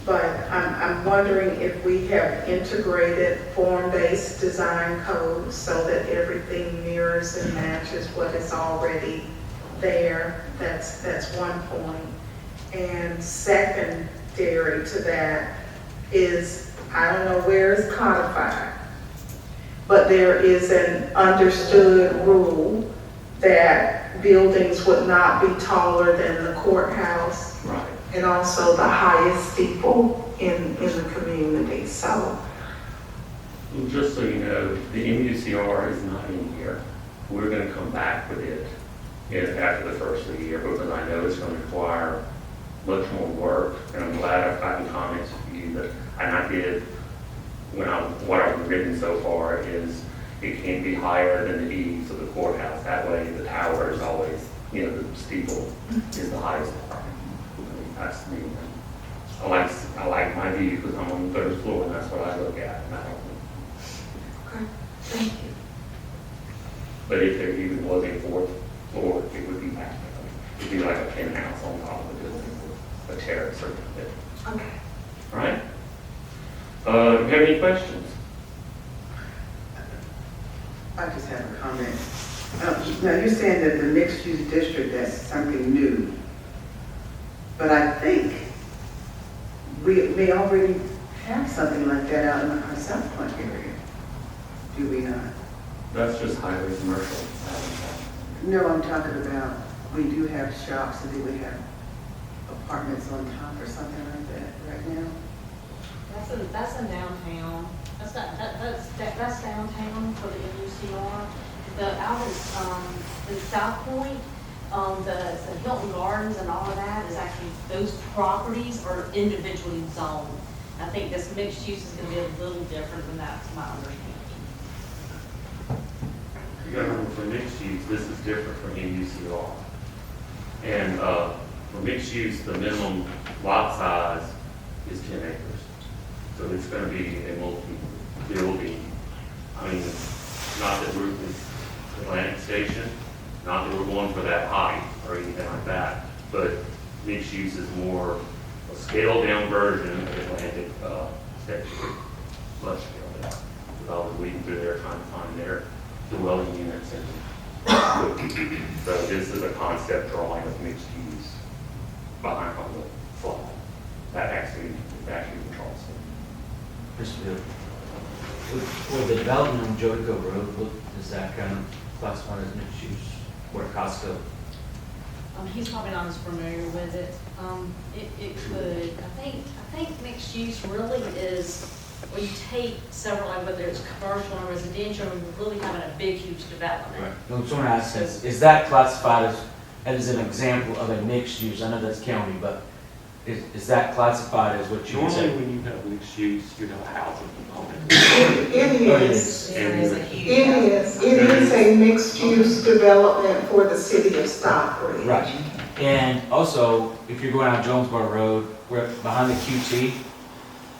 but I'm wondering if we have integrated form-based design codes so that everything mirrors and matches what is already there. That's one point. And secondary to that is, I don't know where it's codified, but there is an understood rule that buildings would not be taller than the courthouse. Right. And also the highest steeple in the community, so. Well, just so you know, the MUCR is not in here. We're going to come back with it after the first of the year, because I know it's going to require much more work, and I'm glad I've gotten comments from you that, and I did, what I've written so far is it can't be higher than the eaves of the courthouse. That way the tower is always, the steeple is the highest part. That's me. I like my view because I'm on the 3rd floor, and that's what I look at. And Okay, thank you. But if there even was a 4th floor, it would be back. It'd be like a penthouse on top of the building, a terrace or something. Okay. All right? Do you have any questions? I just have a comment. Now, you're saying that the mixed-use district, that's something new. But I think we may already have something like that out in our South Point area. Do we not? That's just highway commercial. No, I'm talking about, we do have shops, and then we have apartments on top or something like that right now? That's in downtown. That's downtown for the MUCR. The out in South Point, the Hilton Gardens and all of that is actually, those properties are individually zoned. I think this mixed use is gonna be a little different than that, to my understanding. You gotta remember, for mixed use, this is different from MUCR. And for mixed use, the minimum lot size is 10 acres. So it's gonna be a multi-building, I mean, not that we're Atlantic Station, not that we're going for that height or anything like that, but mixed use is more a scaled down version of Atlantic Station, much scaled down. With all the weeding through there trying to find their dwelling units and so this is a concept drawing of mixed use behind on the slide. That actually controls it. Mr. Bill, for the development on Jericho Road, is that kind of classified as mixed use, where Costco? He's probably not as familiar with it. It could, I think mixed use really is where you take several, like whether it's commercial or residential, and you're really having a big, huge development. No, what I'm asking is that classified as an example of a mixed use? I know that's county, but is that classified as what you would Normally, say? when you have mixed use, you have a housing component. It is. There is a huge. It is a mixed-use development for the city of Stockbridge. Right. And also, if you're going down Jonesboro Road, we're behind the QT,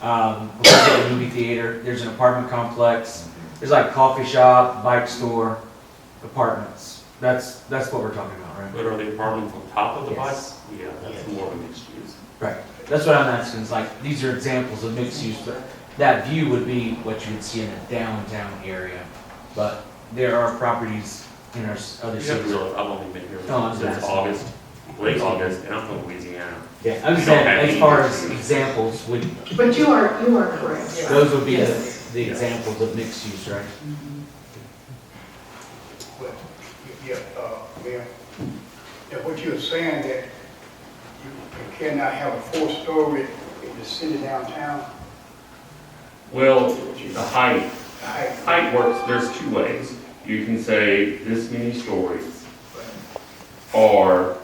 before the movie theater, there's an apartment complex. There's like coffee shop, bike store, apartments. That's what we're talking about, right? But are the apartments on top of the Yes. bikes? Yeah, that's more of a mixed use. Right. That's what I'm asking. It's like, these are examples of mixed use, but that view would be what you would see in a downtown area. But there are properties in our other You have to cities. realize, I've only been here Oh, I'm since asking. August, late August, and I'm from Louisiana. Yeah, I'm just saying, as far as examples, But you are correct. those would be Yes. the examples of mixed use, right? But, yeah, Mayor, yeah, what you're saying that you cannot have a 4-story in the city downtown? Well, the height I works, there's two ways. You can say this many stories, or,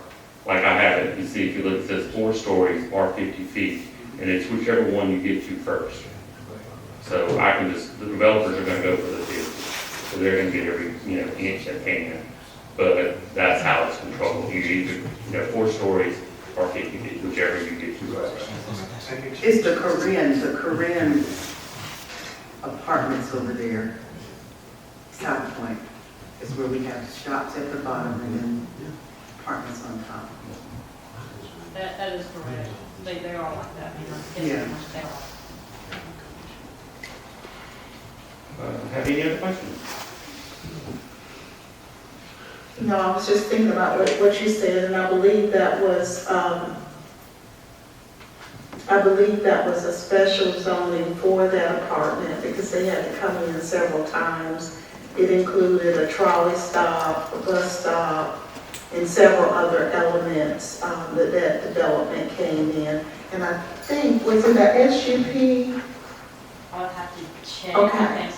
like I have it, you see, if you look, it says 4 stories or 50 feet, and it's whichever one you get to first. So I can just, the developers are gonna go for the 50, so they're gonna get every, inch they can. But that's how it's controlled. You either, 4 stories or 50 feet, whichever you get to first. It's the Korean apartments over there, South Point, is where we have shops at the bottom and then apartments on top. That is correct. They are like that, Yeah. They are. Have any other questions? No, I was just thinking about what you said, and I believe that was a special zoning for that apartment because they had to come in several times. It included a trolley stop, a bus stop, and several other elements that development came in. And I think, was it a SUP? I would have to check. Okay.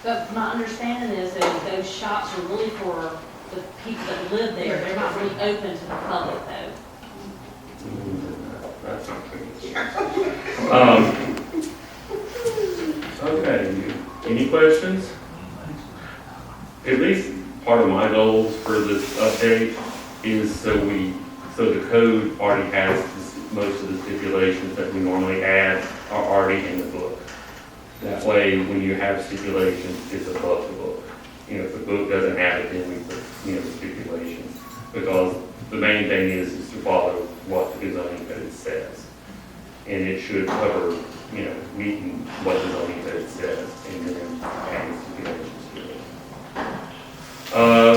But my understanding is that those shops are really for the people that live there. They're not really open to the public though. That's not true. Okay, any questions? At least part of my goals for this update is so the code already has most of the stipulations that we normally add are already in the book. That way, when you have stipulations, it's above the book. If the book doesn't have it, then we put, the stipulations. Because the main thing is to follow what the zoning code says. And it should cover, meeting what the zoning code says, and then adding stipulations to it.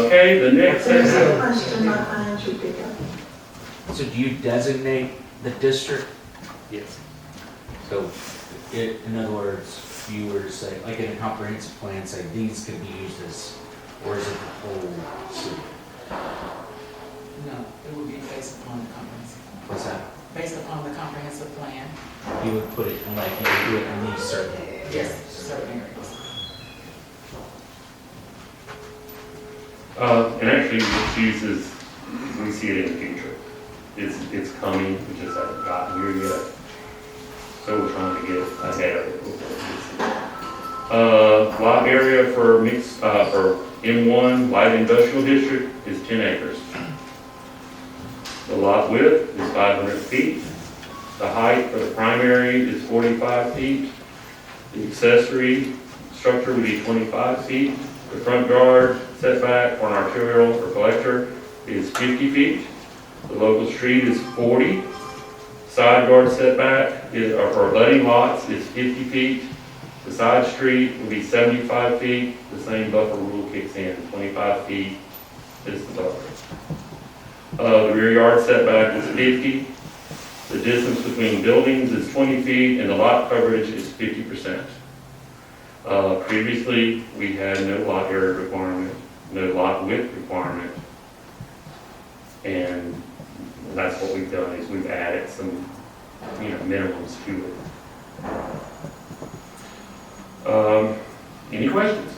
Okay, the next There's a section. question behind you, Bill. So do you designate the district? Yes. So, in other words, if you were to say, like in a comprehensive plan, say these could be used as, or is it the whole city? No, it would be based upon the comprehensive plan. What's that? based upon the comprehensive plan. You would put it, like, you would do it in these certain. Yes, certain areas. And actually, mixed use is, we see it in the future. It's coming, we just haven't gotten here yet. So we're trying to get ahead of it. Lot area for mixed, for M1 light industrial district is 10 acres. The lot width is 500 feet. The height for the primary is 45 feet. The accessory structure would be 25 feet. The front yard setback for an arterial or collector is 50 feet. The local street is 40. Side yard setback is, or for abutting lots is 50 feet. The side street will be 75 feet. The same buffer rule kicks in, 25 feet is the buffer. The rear yard setback is 50. The distance between buildings is 20 feet and the lot coverage is 50%. Previously, we had no lot area requirement, no lot width requirement. And that's what we've done, is we've added some, minimums to it. Any questions?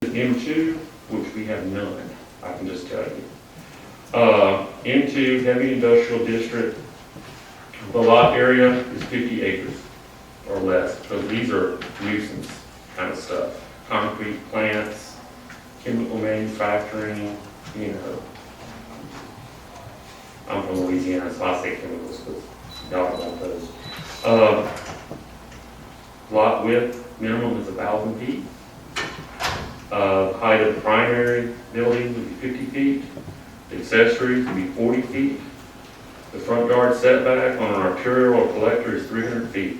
M2, which we have none, I can just tell you. M2 heavy industrial district, the lot area is 50 acres or less. So these are nuisance kind of stuff. Concrete plants, chemical manufacturing, I'm from Louisiana, so I say chemicals, because y'all don't want those. Lot width minimum is 1,000 feet. Height of the primary building would be 50 feet. The accessories would be 40 feet. The front yard setback on an arterial or collector is 300 feet.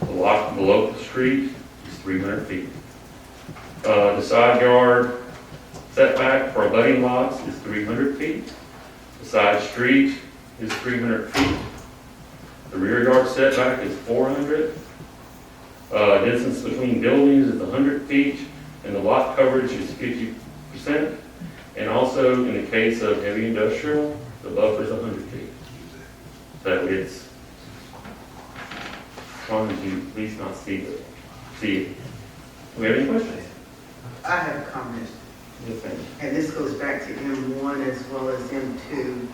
The local street is 300 feet. The side yard setback for abutting lots is 300 feet. The side street is 300 feet. The rear yard setback is 400. Distance between buildings is 100 feet, and the lot coverage is 50%. And also, in the case of heavy industrial, the buffer is 100 feet. So it's trying to at least not see it. Do we have any questions? I have a comment, Yes, ma'am. and this goes back to M1 as well as M2.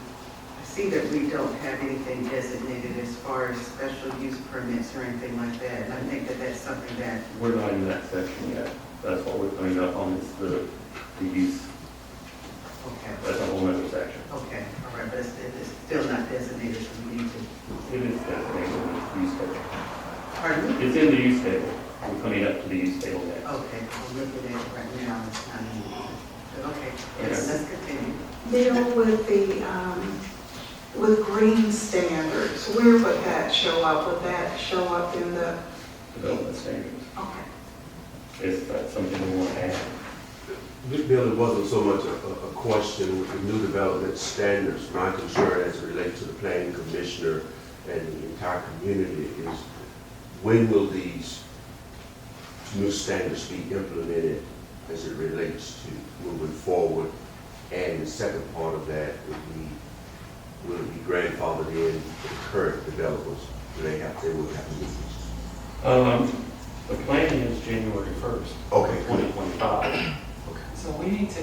I see that we don't have anything designated as far as special use permits or anything like that, and I think that that's something that, We're not in that section yet. That's what we're coming up on, is the use. okay, That's a whole other section. okay, all right, but it's still not designated, so we need to, It is designated in the use table. pardon me? It's in the use table. We're coming up to the use table next. Okay, I'm looking at it right now, it's not in, but okay, Yes. let's continue. Deal with the, with green standards, where would that show up? Would that show up in the, Development standards. okay. Is that something we want to add? Bill, it wasn't so much a question with the new development standards. My concern as it relates to the planning commissioner and the entire community is, when will these new standards be implemented as it relates to moving forward? And the second part of that would be, will it be grandfathered in for the current developers? They will have to meet these? The plan is January 1st, Okay, 2025. So we need to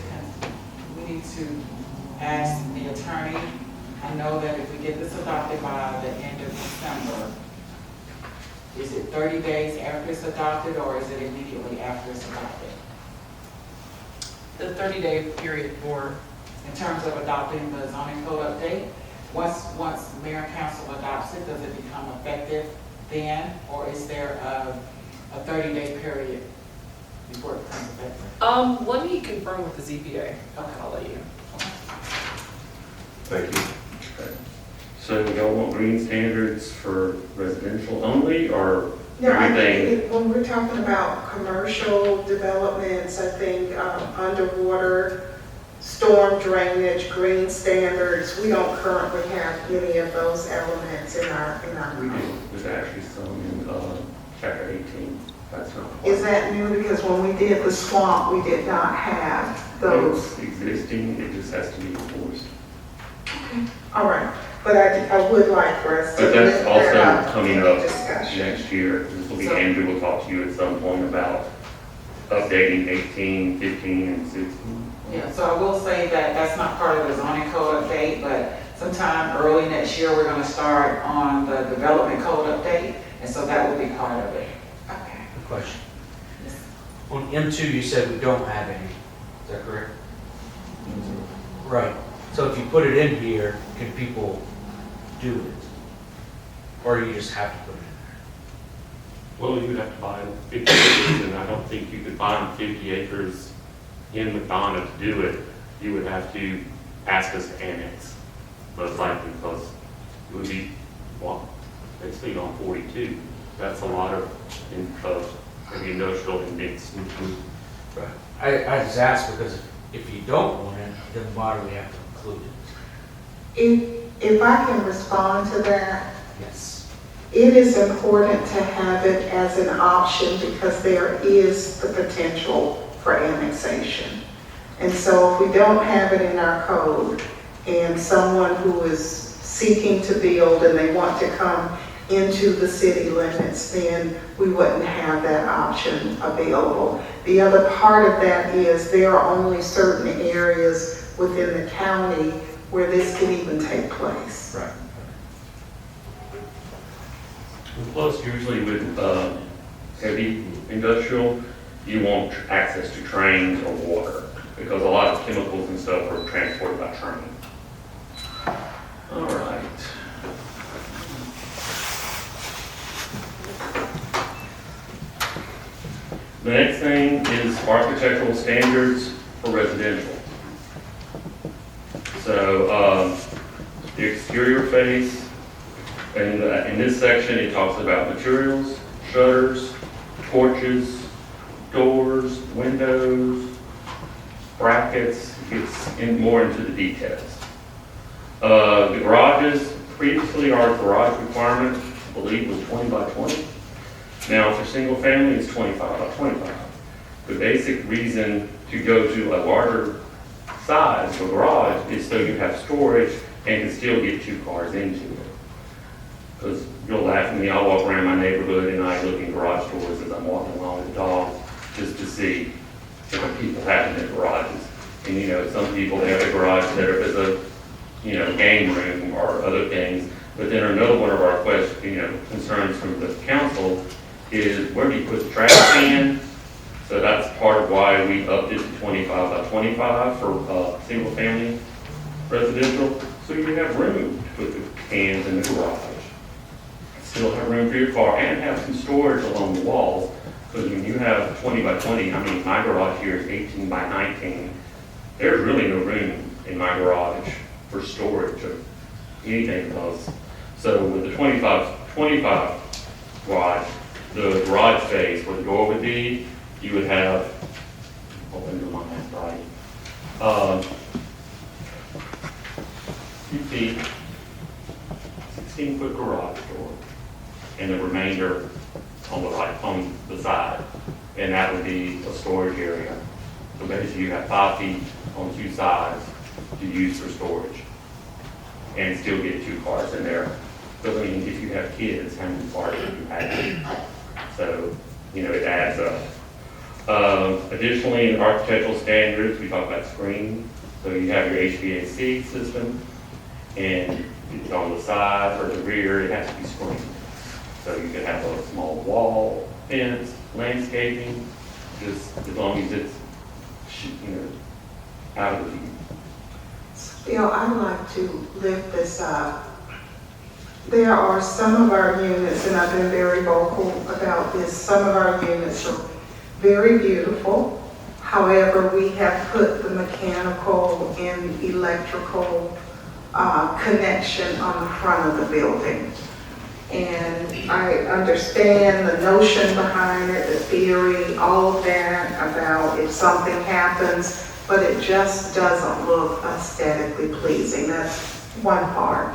ask the attorney. I know that if we get this adopted by the end of December, is it 30 days after it's adopted, or is it immediately after it's adopted? The 30-day period for, In terms of adopting the zoning code update, once mayor and council adopts it, does it become effective then, or is there a 30-day period before it becomes effective? let me confirm with the ZBA. Okay, I'll let you know. Thank you. So y'all want green standards for residential only, or No, I everything? think when we're talking about commercial developments, I think underwater, storm drainage, green standards, we don't currently have any of those elements in our We code. do. There's actually some in chapter 18. That's not. Is that new? Because when we did the swamp, we did not have those. It's existing, it just has to be enforced. All right, but I would like for us to. But that's lift that also up coming in up discussion. next year. This will be, Andrew will talk to you at some point about updating 18, 15, and 16. Yeah, so I will say that that's not part of the zoning code update, but sometime early next year, we're gonna start on the development code update, and so that will be part of it. Okay. Good question. On M2, you said we don't have any, is that correct? Right, so if you put it in here, can people do it? Or you just have to put it in Well, you would have to buy 50 acres, and I don't think you could find 50 acres in McDonough to do it. You would have to ask us to annex, most likely, because it would be, well, it's feet on 42. That's a lot of maybe industrial and mixed. there? Right. I just asked because if you don't want it, then why do we have to include it? If I can respond to that, Yes. it is important to have it as an option because there is the potential for annexation. And so if we don't have it in our code and someone who is seeking to build and they want to come into the city limits, then we wouldn't have that option available. The other part of that is there are only certain areas within the county where this can even take place. Right. And plus, usually with heavy industrial, you want access to trains or water, because a lot of chemicals and stuff are transported by train. All right. The next thing is architectural standards for residential. So, the exterior face, and in this section, it talks about materials, shutters, porches, doors, windows, brackets, gets more into the details. The garages, previously our garage requirement, I believe, was 20 by 20. Now for single family, it's 25 by 25. The basic reason to go to a larger size for garage is so you have storage and can still get 2 cars into it. Because you'll laugh at me, I walk around my neighborhood and I look in garage doors as I'm walking along with dogs just to see what people have in their garages. And you know, some people have a garage set up as a, you know, game room or other things. But then another one of our concerns from the council is where do you put the trash can? So that's part of why we upped it to 25 by 25 for single family residential. So you have room to put the cans in the garage. Still have room for your car and have some storage along the walls. Because when you have 20 by 20, I mean, my garage here is 18 by 19. There's really no room in my garage for storage of anything else. So with the 25 garage, the garage space where the door would be, you would have, open my math right, 2 feet, 16-foot garage door, and the remainder on the right, on the side, and that would be a storage area. So basically you have 5 feet on 2 sides to use for storage, and still get 2 cars in there. So I mean, if you have kids, how many cars do you have? So, you know, it adds up. Additionally, in architectural standards, we talk about screening. So you have your HVAC system, and it's on the side or the rear, it has to be screened. So you can have a small wall, fence, landscaping, just as long as it's, you know, out of the view. Bill, I'd like to lift this up. There are some of our units, and I've been very vocal about this, some of our units are very beautiful. However, we have put the mechanical and electrical connection on the front of the building. And I understand the notion behind it, the theory, all of that about if something happens, but it just doesn't look aesthetically pleasing. That's one part.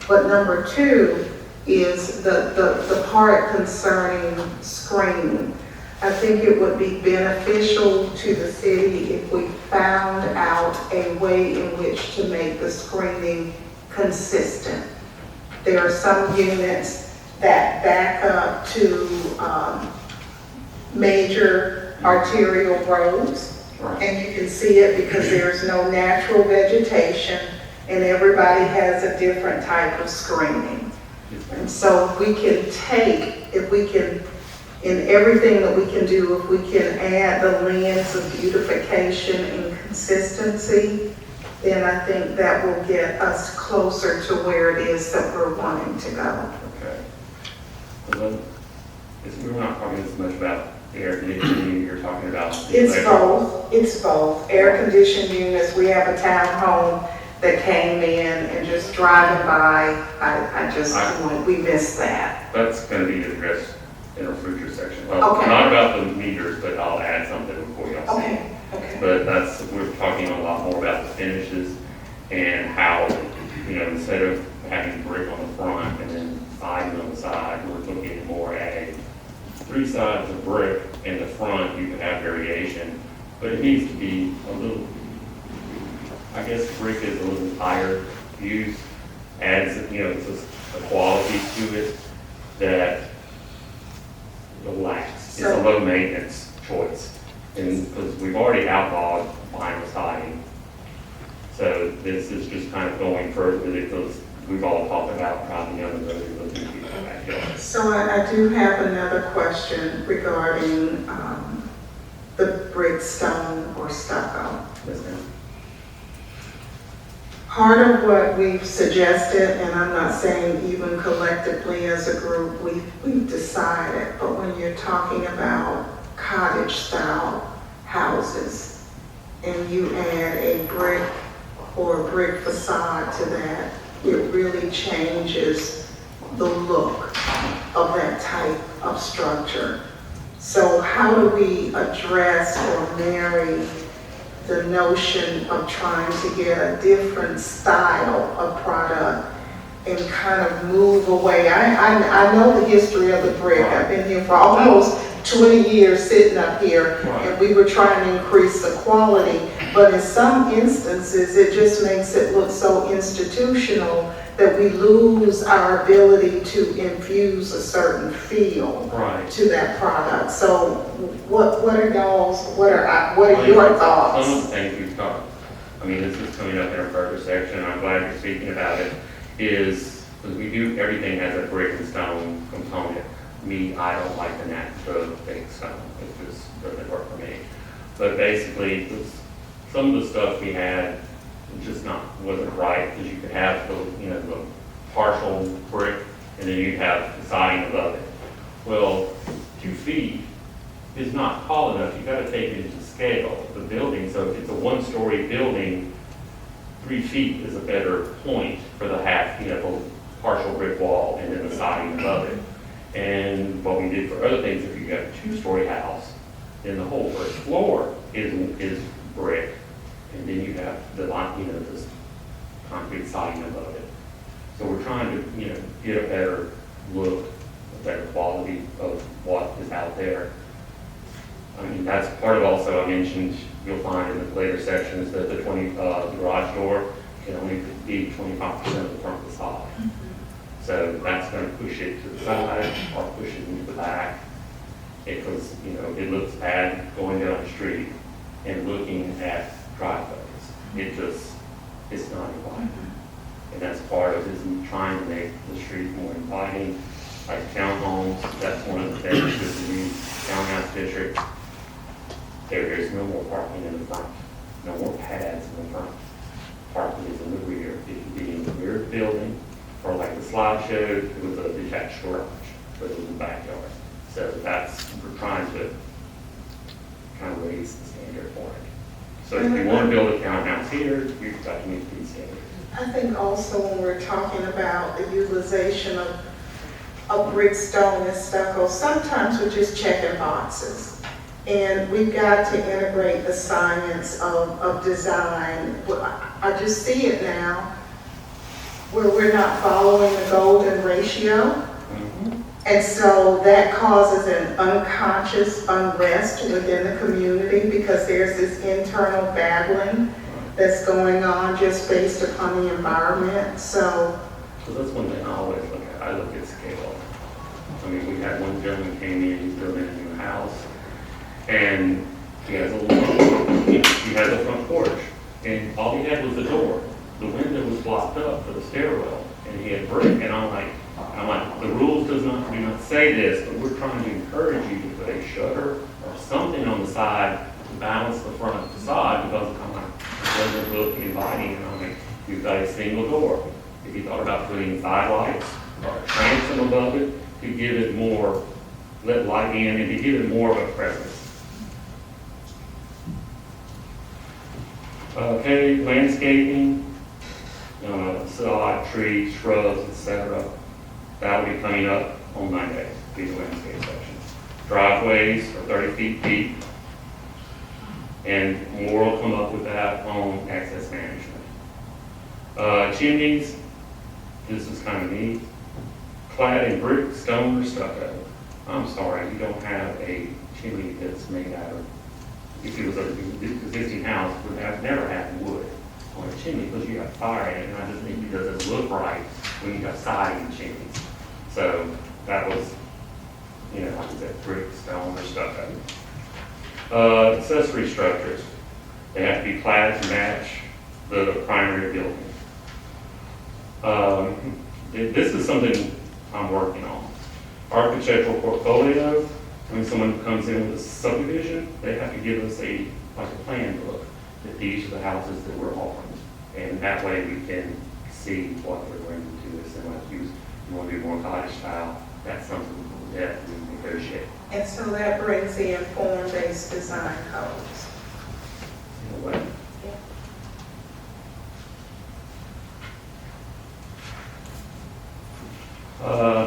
But number 2 is the part concerning screening. I think it would be beneficial to the city if we found out a way in which to make the screening consistent. There are some units that back up to major arterial roads, Right. and you can see it because there's no natural vegetation, and everybody has a different type of screening. And so we can take, if we can, in everything that we can do, if we can add the lens of beautification and consistency, then I think that will get us closer to where it is that we're wanting to go. Okay. Well, then, we're not talking as much about the air conditioning, you're talking about. the It's electrical. both, it's both. Air conditioned units, we have a townhome that came in and just driving by, we missed that. That's gonna be addressed in our future section. Well, Okay. not about the meters, but I'll add something before y'all see. Okay, okay. But we're talking a lot more about the finishes and how, instead of having brick on the front and then siding on the side, we're looking more at 3 sides of brick. In the front, you can have variation, but it needs to be a little, I guess brick is a little higher use, adds, it's a quality to it that will last. It's a So- low maintenance choice. And because we've already outlawed vinyl siding. So this is just kind of going further because we've all talked about driving down the road and looking at people's backyards. So I do have another question regarding the brick, stone, or stucco. Yes, ma'am. Part of what we've suggested, and I'm not saying even collectively as a group, we've decided, but when you're talking about cottage style houses and you add a brick or a brick facade to that, it really changes the look of that type of structure. So how do we address or marry the notion of trying to get a different style of product and kind of move away? I know the history of the brick. I've been here for almost 20 years sitting up here, and we were trying to increase the quality, but in some instances, it just makes it look so institutional that we lose our ability to infuse a certain feel Right. to that product. So what are your thoughts? Some of the things we've talked, this is coming up in our further section, I'm glad you're speaking about it, is, because we do, everything has a brick and stone component. Me, I don't like the natural fake stone, it just doesn't work for me. But basically, some of the stuff we had just wasn't right, because you could have the partial brick, and then you'd have the siding above it. Well, 2 feet is not tall enough, you gotta take it into scale of the building, so if it's a 1-story building, 3 feet is a better point for the the partial brick wall and then the siding above it. And what we did for other things, if you got a 2-story house, then the whole first floor is brick, and then you have this concrete siding above it. So we're trying to, get a better look, a better quality of what is out there. That's part of also I mentioned, you'll find in the later sections that the garage door can only be 25% of the front facade. So that's going to push it to the side or push it into the back. Because, it looks bad going down the street and looking at driveways. It's not inviting. And that's part of this, trying to make the street more inviting. Like townhomes, that's one of the things with the new townhouse district. There is no more parking in the front, no more pads in the front. Parking is in the rear. It can be in the rear of the building, or like the slide showed, it was a detached garage, but it was in the backyard. So we're trying to kind of raise the standard for it. So if you want to build a townhouse here, you've got to meet these standards. I think also when we're talking about the utilization of brick, stone, and stucco, sometimes we're just checking boxes. And we've got to integrate the science of design. I just see it now, where we're not following the golden ratio. And so that causes an unconscious unrest within the community because there's this internal battling that's going on just based upon the environment. So So that's one thing I always look at. I look at scale. I mean, we had one gentleman came in, he's building a new house, and he has a front porch, and all he had was the door. The window was blocked up for the stairwell, and he had brick, and I'm like, the rules do not say this, but we're trying to encourage you to put a shutter or something on the side to balance the front facade, because it doesn't look inviting, and I'm like, you've got a single door. If you thought about putting sidelights or a transom above it, to give it more, let light in, and to give it more of a presence. Okay, landscaping, sod, trees, shrubs, etc. That'll be coming up on Monday, be the landscape section. Driveways are 30 feet deep, and more will come up with that on access management. Chimneys, this is kind of neat. Clad in brick, stone, or stucco. I'm sorry, you don't have a chimney that's made out of, if it was an existing house, would have never had wood on a chimney, because you have fire in it, and I just think it doesn't look right when you have siding chimneys. So that was, like I said, brick, stone, or stucco. Accessory structures, they have to be clad to match the primary building. This is something I'm working on. Architectural portfolio, when someone comes in with a subdivision, they have to give us a plan book that these are the houses that we're offering. And that way we can see what we're bringing to us, and like you want to do more cottage style, that's something that we negotiate. and so that brings in form-based design codes. In a way.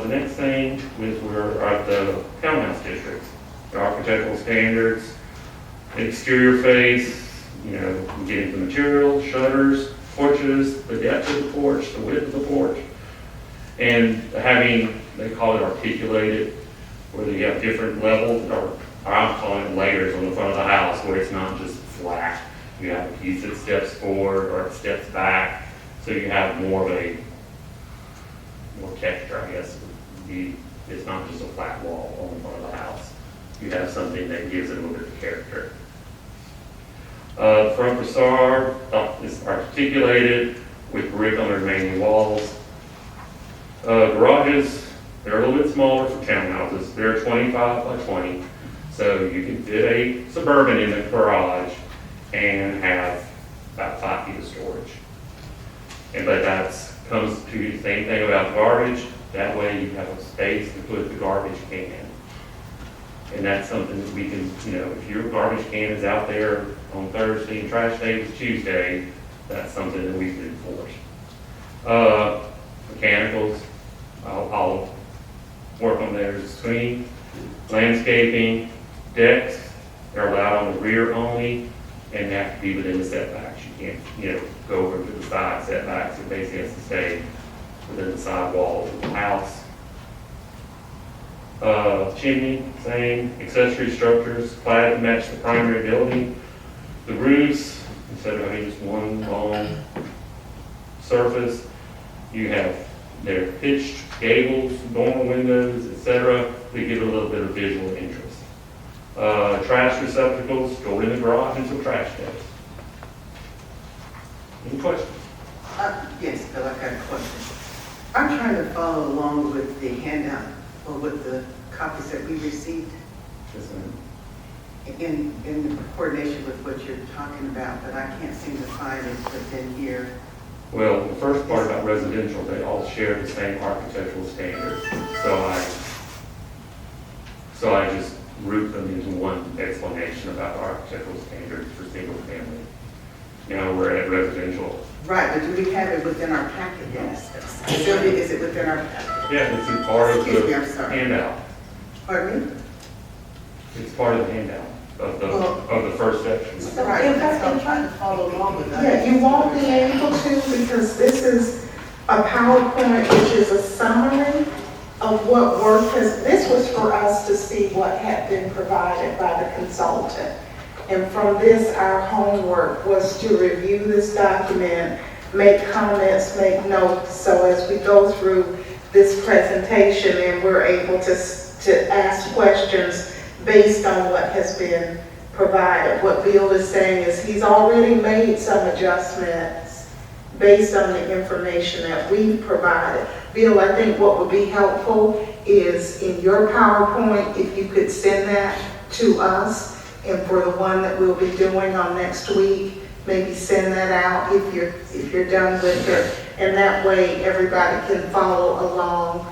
The next thing is are the townhouse districts, the architectural standards, exterior face, we get into materials, shutters, porches, the depth of the porch, the width of the porch, and having, they call it articulated, where you have different levels, or I'm calling it layers on the front of the house, where it's not just flat. You have a piece that steps forward or it steps back, so you have more of a texture, I guess. It's not just a flat wall on the front of the house. You have something that gives it a little bit of character. Front facade is articulated with brick on the remaining walls. Garages, they're a little bit smaller for townhouses. They're 25 by 20, so you can fit a Suburban in the garage and have about 5 feet of storage. But that comes to the same thing about the garbage. That way you have a space to put the garbage can. And that's something that we can, if your garbage can is out there on Thursday and trash day is Tuesday, that's something that we can enforce. Mechanicals, I'll work on theirs screen. Landscaping, decks, they're allowed on the rear only, and they have to be within the setbacks. You can't, go over to the side setbacks. It basically has to stay within the side walls of the house. Chimney, same. Accessory structures, clad to match the primary building. The roofs, instead of having just one long surface, you have their pitched gables, dormer windows, etc. They give it a little bit of visual interest. Trash receptacles go in the garage into trash cans. Any questions? Yes, Bill, I've got a question. I'm trying to follow along with the handout, or with the copies that we received Yes, ma'am. in coordination with what you're talking about, but I can't seem to find it within here. Well, the first part about residential, they all share the same architectural standards. So I just group them into one explanation about architectural standards for single family. We're at residential. Right, but do we have it within our packet? Yes. Sylvia, is it within our packet? Yeah, it's a part of Excuse me, I'm the sorry. handout. Pardon me? It's part of the handout of the first section. Right, that's what I'm trying to follow along with that. Yeah, you won't be able to, because this is a PowerPoint, which is a summary of what work has, this was for us to see what had been provided by the consultant. And from this, our homework was to review this document, make comments, make notes, so as we go through this presentation and we're able to ask questions based on what has been provided. What Bill is saying is he's already made some adjustments based on the information that we've provided. Bill, I think what would be helpful is in your PowerPoint, if you could send that to us, and for the one that we'll be doing on next week, maybe send that out if you're done with it. And that way everybody can follow along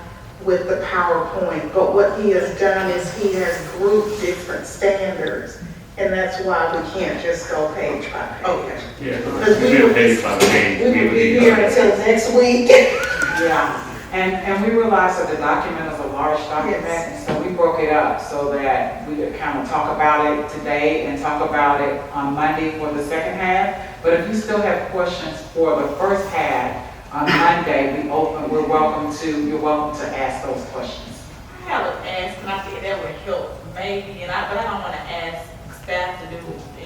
with the PowerPoint. But what he has done is he has grouped different standards. And that's why we can't just go page by page. Yeah. Because we would be here until next week. Yeah, and we realized that the document is a large document, Yes. and so we broke it up so that we could kind of talk about it today and talk about it on Monday for the second half. But if you still have questions for the first half on Monday, you're welcome to ask those questions. I have an ask, and I think that would help maybe, but I don't want to ask staff to do,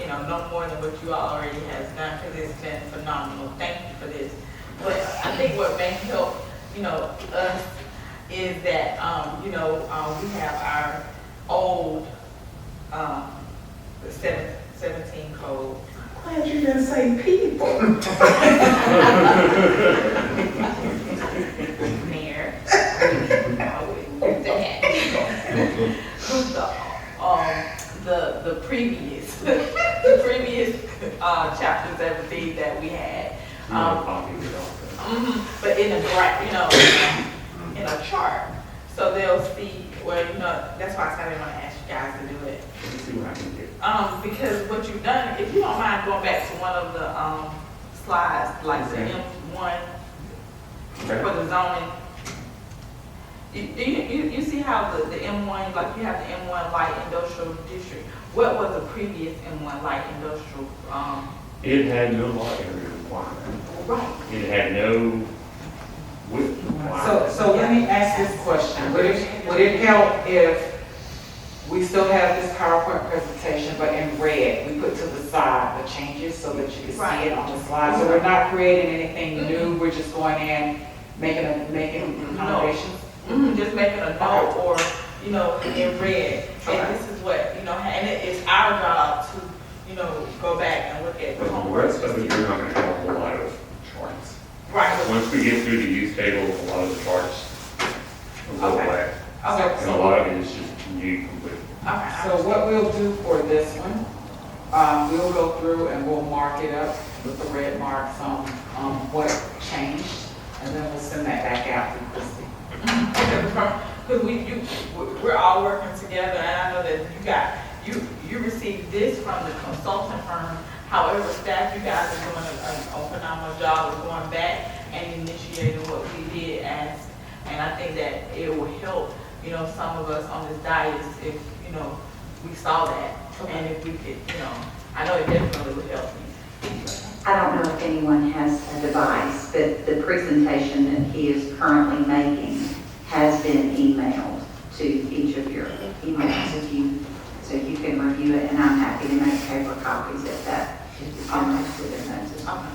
no more than what you all already has done, because it's been phenomenal. Thank you for this. But I think what may help, us is that, we have our old, the 17 code. Glad you didn't say people. Mayor. I wouldn't do that. The previous, chapter 17 that we had. But in a in a chart, so they'll see. Well, that's why I didn't want to ask you guys to do it. Let's see what I can get. Because what you've done, if you don't mind going back to one of the slides, like the M1 for the zoning. You see how the M1, like you have the M1 light industrial district. What was the previous M1 light industrial? It had no lot area requirement. Right. It had no width requirement. So let me ask this question. Would it help if we still have this PowerPoint presentation, but in red, we put to the side the changes so that you can see it on the slide? So we're not creating anything new, we're just going in, making accommodations? Just making a note or, in red. And this is what, and it's our job to, go back and look at But the the homework. rest of it, you're not going to have a whole lot of charts. Right. Once we get through the use table, a lot of the charts will go Okay. away. Okay. And a lot of it is just new completely. Okay. So what we'll do for this one, we'll go through and we'll mark it up with the red marks on what changed, and then we'll send that back out to Christie. Because we're all working together, and I know that you received this from the consulting firm. However, staff, you guys are doing a phenomenal job of going back and initiating what we did ask. And I think that it will help, some of us on this dais if, we saw that. And if we could, I know it definitely would help me. I don't know if anyone has a device, but the presentation that he is currently making has been emailed to each of your emails so you can review it, and I'm happy to make paper copies of that. I'll make it in those as well.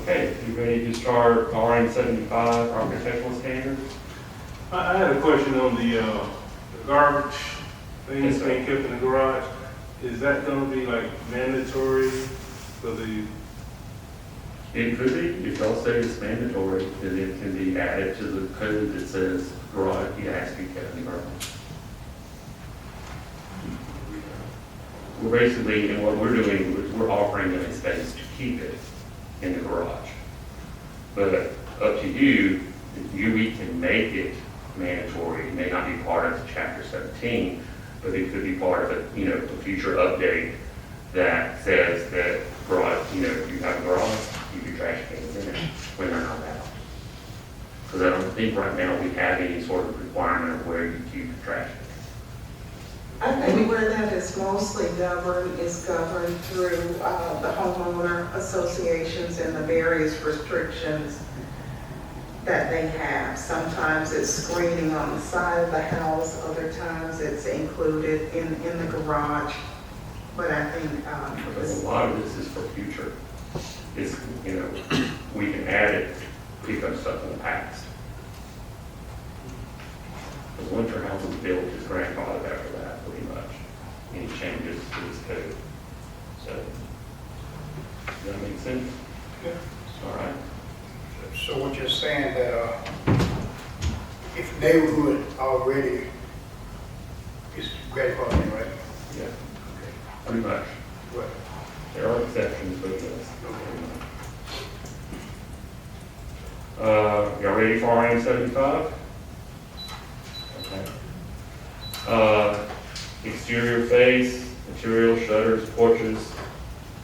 Okay, you ready to start RN 75 architectural standards? I had a question on the garbage things Yes, sir. being kept in the garage. Is that going to be like mandatory for the? It could be, if y'all say it's mandatory, then it can be added to the code that says garage, it has to be kept in the garage. We're basically, and what we're doing, we're offering them a space to keep it in the garage. But up to you, we can make it mandatory. It may not be part of chapter 17, but it could be part of a future update that says that garage, if you have a garage, keep your trash cans in it when they're not out. Because I don't think right now we have any sort of requirement of where you keep your trash cans. I think where that is mostly governed is governed through the homeowner associations and the various restrictions that they have. Sometimes it's screening on the side of the house, other times it's included in the garage. But I think, Because a lot of this is for future. It's, you know, we can add it, pick up stuff in the past. The winter house was built is grandfathered after that, pretty much. Any changes to this code. So, does that make sense? Yeah. All right. So what you're saying that, if neighborhood already is grandfathered, right? Yeah, pretty much. Right. There are exceptions, but yes. Y'all ready for RM 75? Okay. Exterior face, material, shutters, porches,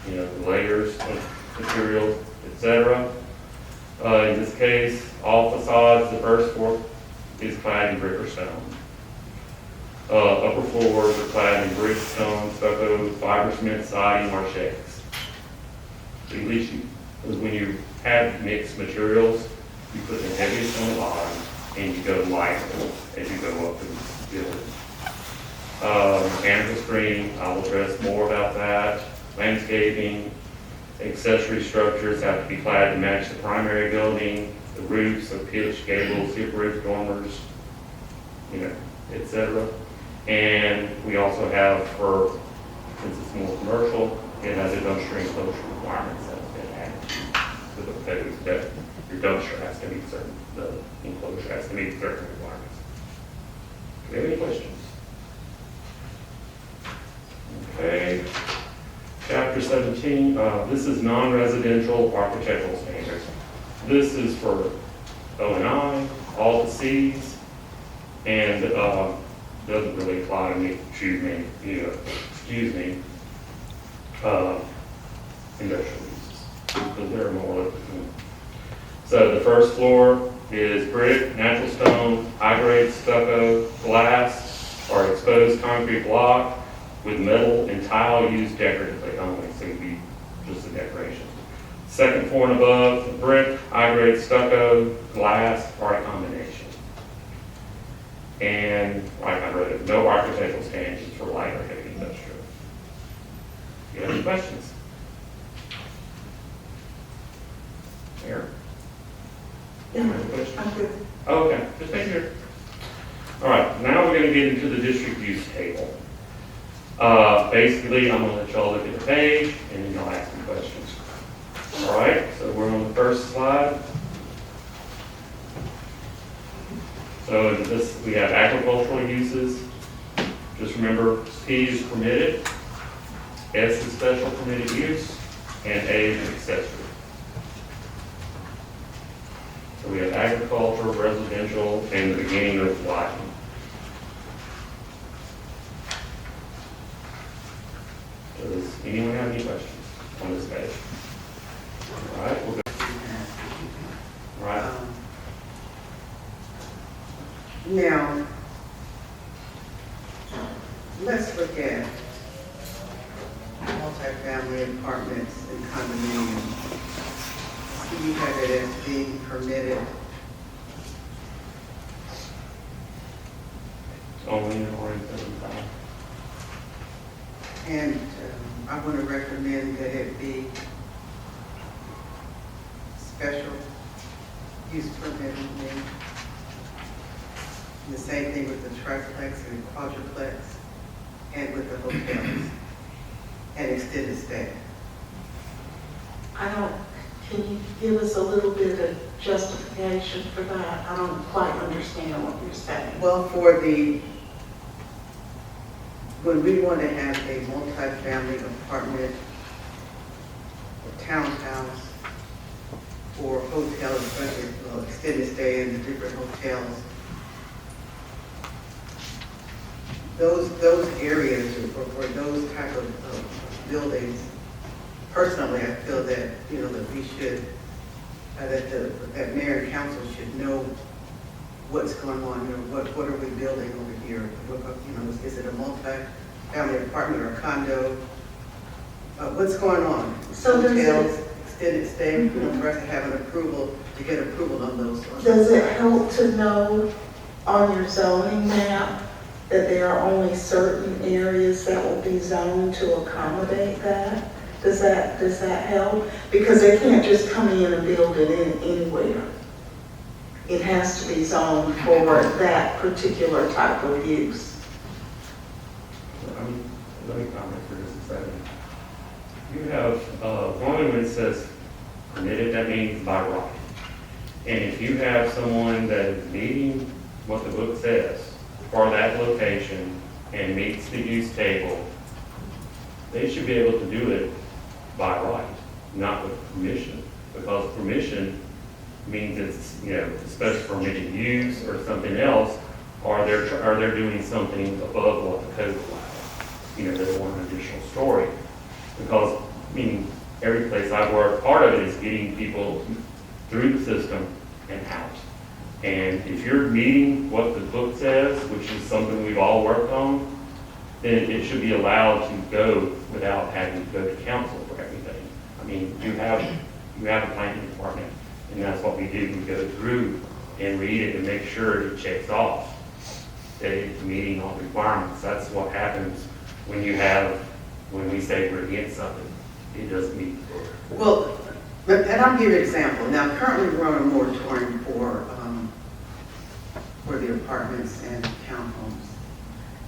you know, the layers of material, etc. In this case, all facades, the first floor is clad in brick or stone. Upper floors are clad in brick, stone, stucco, fiber cement, siding, or shakes. So at least because when you have mixed materials, you put the heaviest on the bottom and you go lighter as you go up and build. Mechanical screening, I will address more about that. Landscaping, accessory structures have to be clad to match the primary building. The roofs are pitched, gables, hip roof, dormers, you know, etc. And we also have, since it's more commercial, it has a dumpster enclosure requirements that have been added to the code that your dumpster has to meet the enclosure has to meet certain requirements. Do we have any questions? Okay. Chapter 17, this is non-residential architectural standards. This is for O&I, all the Cs, and doesn't really apply to me, industrial uses, because they're more. So the first floor is brick, natural stone, high-grade stucco, glass, or exposed concrete block with metal and tile used decoratively only, so it'd be just a decoration. Second floor and above, brick, high-grade stucco, glass, or a combination. And like I wrote, no architectural standards for light or heavy industrial. Do you have any questions? Here. Any questions? I'm good. Oh, okay, just make sure. All right, now we're going to get into the district use table. Basically, I'm going to let y'all look at the page, and then y'all ask me questions. All right, so we're on the first slide. So in this, we have agricultural uses. Just remember, P is permitted, S is special permitted use, and A is accessory. So we have agriculture, residential, and the beginning of lighting. Does anyone have any questions on this page? All right, we'll go. All right. Now, let's look at multifamily apartments and condominiums. So you have it as being permitted. Only in RM75. And I want to recommend that it be special use permit only. The same thing with the triplex and quadruplex, and with the hotels, and extended stay. Can you give us a little bit of justification for that? I don't quite understand what you're saying. Well, when we want to have a multifamily apartment or townhouse or hotel, especially extended stay in the different hotels, those areas or those type of buildings, personally, I feel that, that we should, that mayor and council should know what's going on, what are we building over here? Is it a multi-family apartment or a condo? What's going on? So Hotels, extended stay, for us to have an approval to get approval on those. Does it help to know on your zoning map that there are only certain areas that will be zoned to accommodate that? Does that help? Because they can't just come in and build it in anywhere. It has to be zoned for that particular type of use. Let me comment for just a second. You have, one when it says permitted, that means by right. And if you have someone that is meeting what the book says for that location and meets the use table, they should be able to do it by right, not with permission. Because permission means it's, a special permitted use or something else, or they're doing something above what the code allows. They want an additional story. Because, every place I've worked, part of it is getting people through the system and out. And if you're meeting what the book says, which is something we've all worked on, then it should be allowed to go without having to go to council for everything. You have a planning department, and that's what we do. We go through and read it and make sure it checks off that it's meeting all the requirements. That's what happens when we say we're against something. It doesn't meet. Well, and I'll give you an example. Now, currently we're on a moratorium for the apartments and townhomes.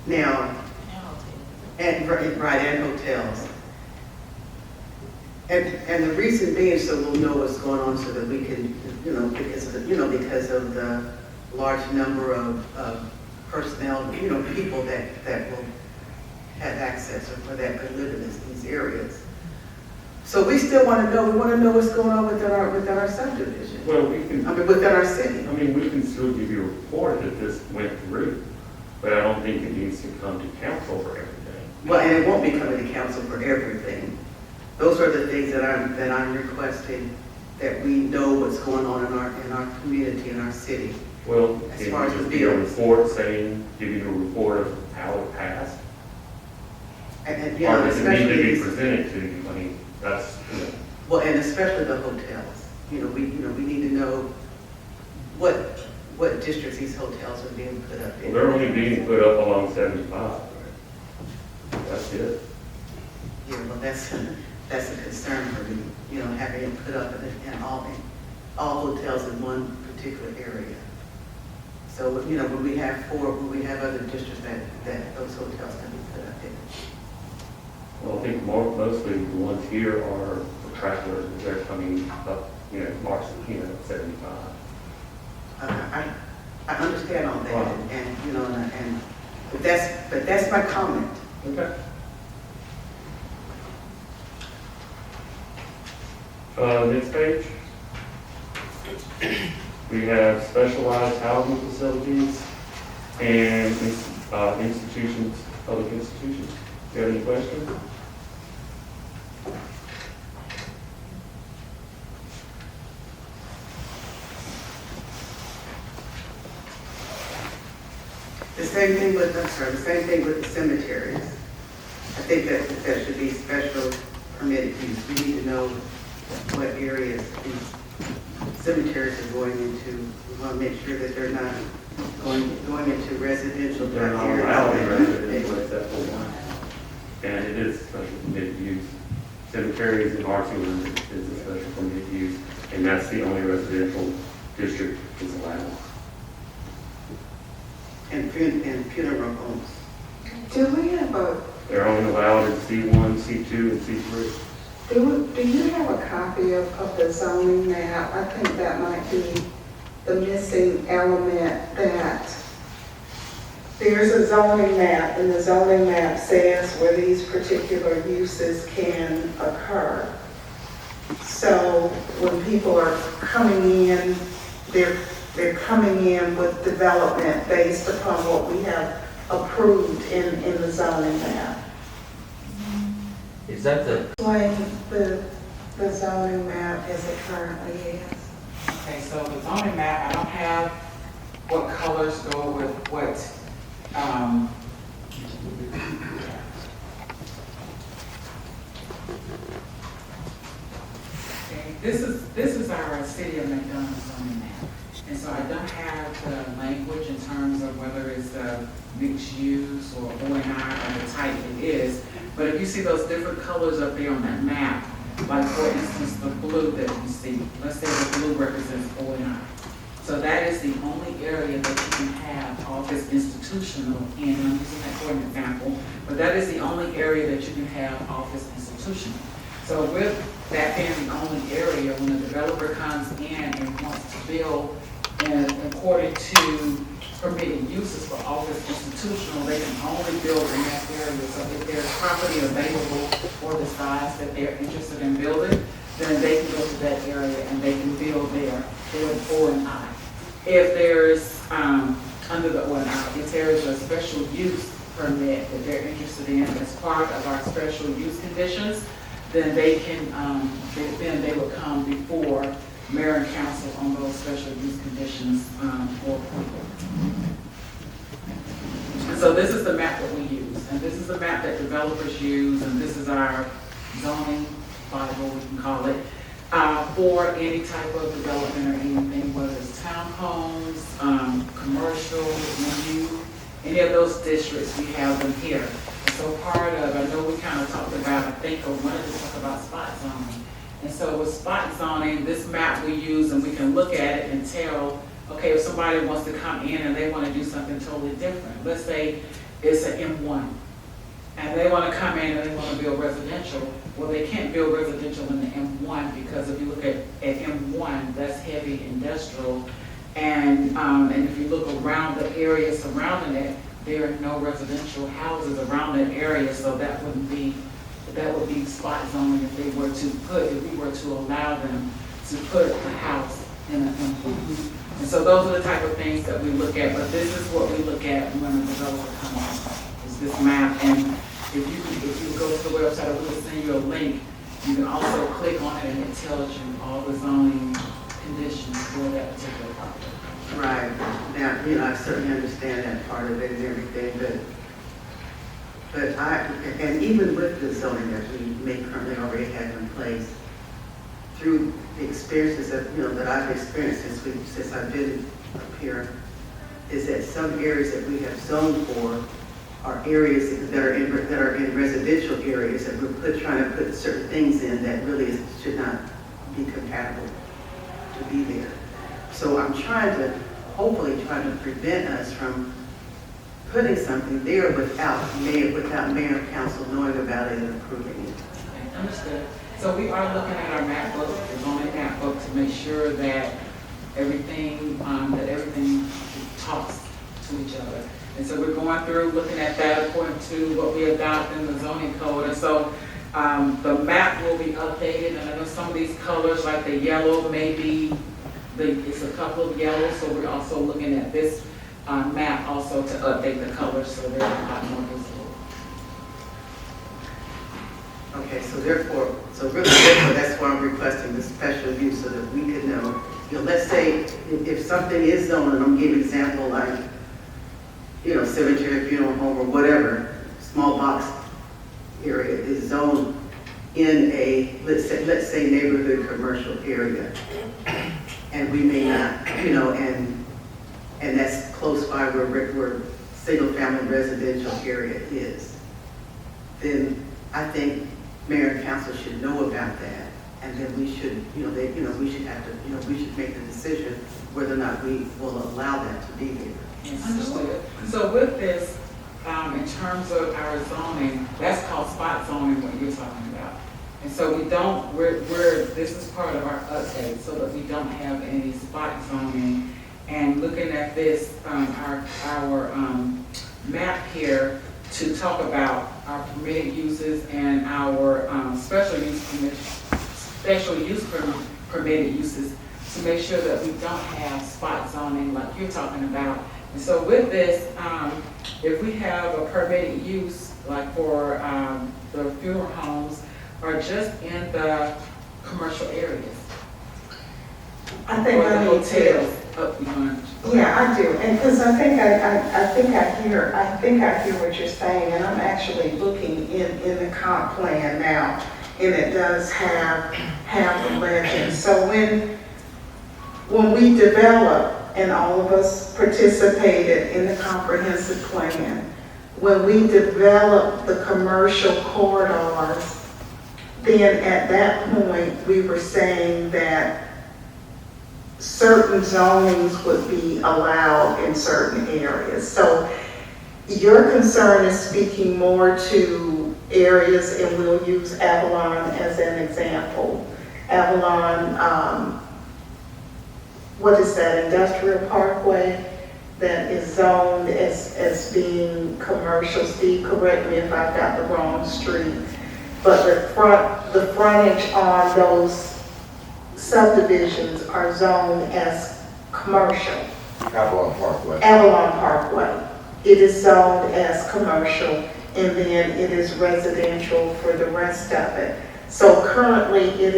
Now, and hotels. And the reason being so we'll know what's going on so that we can, because of the large number of personnel, people that will have access or that could live in these areas. So we still want to know, what's going on within our subdivision. Well, within our city. We can still give you a report that this went through, but I don't think it needs to come to council for everything. Well, and it won't be coming to council for everything. Those are the things that I'm requesting, that we know what's going on in our community, in our city. Well, As it far as would the be a bills. report giving a report of how it passed. And Or does it need to be especially, presented to you? That's, well, and especially the hotels. We need to know what districts these hotels are being put up in. well, they're only being put up along 75. That's it. Yeah, well, that's a concern for me, having it put up in all hotels in one particular area. So, when we have other districts that those hotels can be put up in. Well, I think mostly the ones here are the travelers, they're coming up, March, 75. I understand all that, Right. but that's my comment. Okay. Next page. We have specialized housing facilities and institutions, public institutions. Do you have any questions? The same thing with the cemeteries. I think that should be special permitted use. We need to know what areas these cemeteries are going into. We want to make sure that they're not going into residential They're not areas. allowed in residential except for one. And it is special permitted use. Cemeteries and arching is a special permitted use, and that's the only residential district is allowed. And funeral homes. Do we have They're only allowed in C1, C2, and C3. do you have a copy of the zoning map? I think that might be the missing element, that there's a zoning map, and the zoning map says where these particular uses can occur. So when people are coming in, they're coming in with development based upon what we have approved in the zoning map. Is that the, Explain the zoning map as it currently is. Okay, so the zoning map, I don't have what colors go with what, okay. This is our city of McDonough zoning map. And so I don't have the language in terms of whether it's mixed use or O&I or the type it is. But if you see those different colors up there on that map, like for instance, the blue that you see, let's say the blue represents O&I. So that is the only area that you can have office institutional in. I'm using that for an example, but that is the only area that you can have office institutional. So with that being the only area, when a developer comes in and wants to build according to permitted uses for office institutional, they can only build in that area. So if there's property available for the size that they're interested in building, then they can go to that area and they can build there with O&I. If there's, under the O&I, if there is a special use permit that they're interested in as part of our special use conditions, then they can, then they would come before mayor and council on those special use conditions for approval. And so this is the map that we use, and this is the map that developers use, and this is our zoning Bible, we can call it, for any type of development or anything, whether it's townhomes, commercial, review, any of those districts, we have them here. And so part of, I know we kind of talked about, I think, or wanted to talk about spot zoning. And so with spot zoning, this map we use, and we can look at it and tell, okay, if somebody wants to come in and they want to do something totally different. Let's say it's an M1, and they want to come in and they want to build residential. Well, they can't build residential in the M1 because if you look at M1, that's heavy industrial. And if you look around the area surrounding it, there are no residential houses around that area, so that would be spot zoning if we were to allow them to put a house in an M1. And so those are the type of things that we look at, but this is what we look at when a developer comes in, is this map. And if you go to the website, we will send you a link. You can also click on it and it tells you all the zoning conditions for that particular property. Right. Now, I certainly understand that part of it and everything, but and even with the zoning that we may currently already have in place, through the experiences that I've experienced since I've been up here, is that some areas that we have zoned for are areas that are in residential areas that we're trying to put certain things in that really should not be compatible to be there. So I'm hopefully trying to prevent us from putting something there without mayor and council knowing about it and approving it. Okay, understood. So we are looking at our map book, the zoning map book, to make sure that everything talks to each other. And so we're going through looking at that according to what we adopt in the zoning code. And so the map will be updated, and I know some of these colors, like the yellow, maybe it's a couple of yellows, so we're also looking at this map also to update the colors so they're a lot more visible. Okay, so therefore, that's why I'm requesting the special use so that we could know. Let's say if something is zoned, and I'm giving an example like, cemetery, funeral home, or whatever, small box area is zoned in a, let's say neighborhood commercial area. And we may not, and that's close by where single family residential area is. Then I think mayor and council should know about that. And then we should, we should make the decision whether or not we will allow that to be there. Understood. So with this, in terms of our zoning, that's called spot zoning, what you're talking about. And so this is part of our update so that we don't have any spot zoning. And looking at this, our map here to talk about our permitted uses and our special use permitted uses to make sure that we don't have spot zoning like you're talking about. And so with this, if we have a permitted use, like for the funeral homes, are just in the commercial areas. I think or the I need hotels. Yeah, I do, and because I think I hear what you're saying, and I'm actually looking in the comp plan now, and it does have the legend. So when we develop, and all of us participated in the comprehensive plan, when we developed the commercial corridors, then at that point, we were saying that certain zonings would be allowed in certain areas. So your concern is speaking more to areas, and we'll use Avalon as an example. Avalon, what is that, Industrial Parkway, that is zoned as being commercial. Steve, correct me if I've got the wrong street. But the frontage on those subdivisions are zoned as commercial. Avalon Parkway. Avalon Parkway. It is zoned as commercial, and then it is residential for the rest of it. So currently it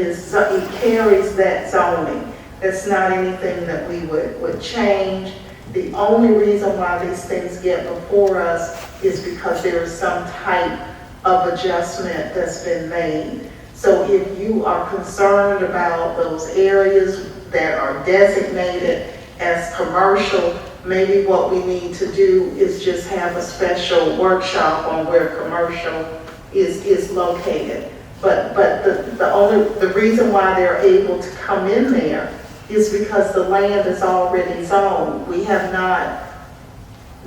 carries that zoning. That's not anything that we would change. The only reason why these things get before us is because there is some type of adjustment that's been made. So if you are concerned about those areas that are designated as commercial, maybe what we need to do is just have a special workshop on where commercial is located. But the reason why they're able to come in there is because the land is already zoned. We have not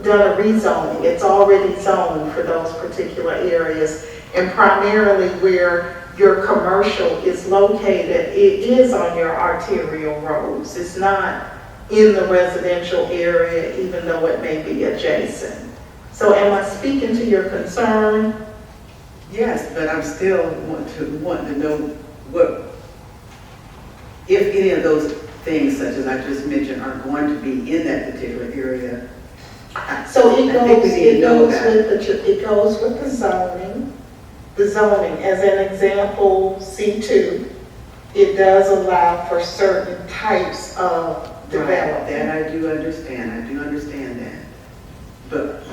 done a rezoning. It's already zoned for those particular areas. And primarily where your commercial is located, it is on your arterial roads. It's not in the residential area, even though it may be adjacent. So am I speaking to your concern? Yes, but I'm still want to know what, if any of those things such as I just mentioned are going to be in that particular area. So it I think we need to know that. it goes with the zoning. The zoning, as an example, C2, it does allow for certain types of development. That I do understand that. But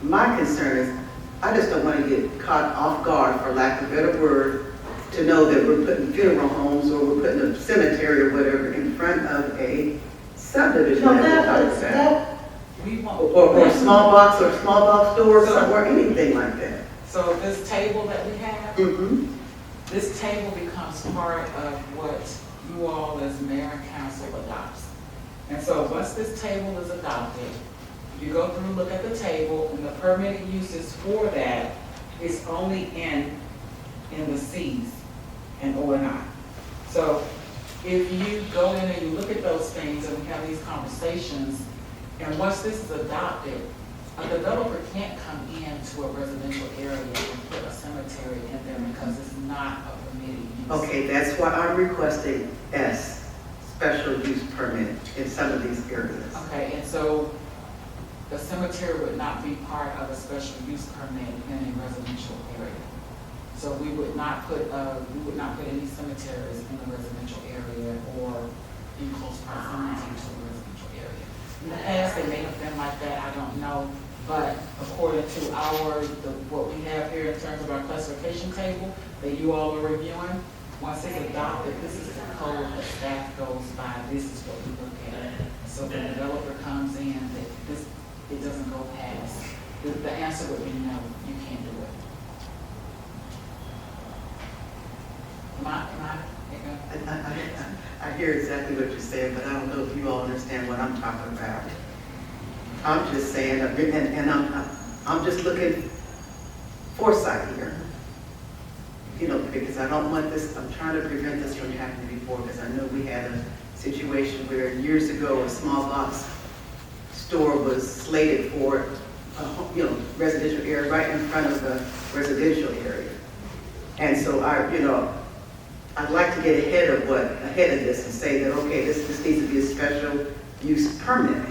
my concern is, I just don't want to get caught off guard, for lack of a better word, to know that we're putting funeral homes or we're putting a cemetery or whatever in front of a subdivision. No, We want. Or small box stores or anything like that. So this table that we have, Mm-hmm. this table becomes part of what you all as mayor and council adopts. And so once this table is adopted, you go through, look at the table, and the permitted uses for that is only in the Cs and O and I. So if you go in and you look at those things and we have these conversations, and once this is adopted, a developer can't come into a residential area and put a cemetery in there because it's not a permitted use. Okay, that's why I'm requesting S, special use permit in some of these areas. Okay, and so the cemetery would not be part of a special use permit in a residential area. So we would not put any cemeteries in the residential area or in close proximity to the residential area. In the past, they may have been like that, I don't know, but according to what we have here in terms of our classification table that you all are reviewing, once it's adopted, this is the code that staff goes by, this is what we look at. So if the developer comes in, it doesn't go past, the answer would be no, you can't do it. I hear exactly what you're saying, but I don't know if you all understand what I'm talking about. I'm just saying, and I'm just looking foresight here. You know, because I don't want this, I'm trying to prevent this from happening before, because I know we had a situation where years ago a small box store was slated for a residential area right in front of the residential area. And so I'd like to get ahead of this and say that, okay, this needs to be a special use permit.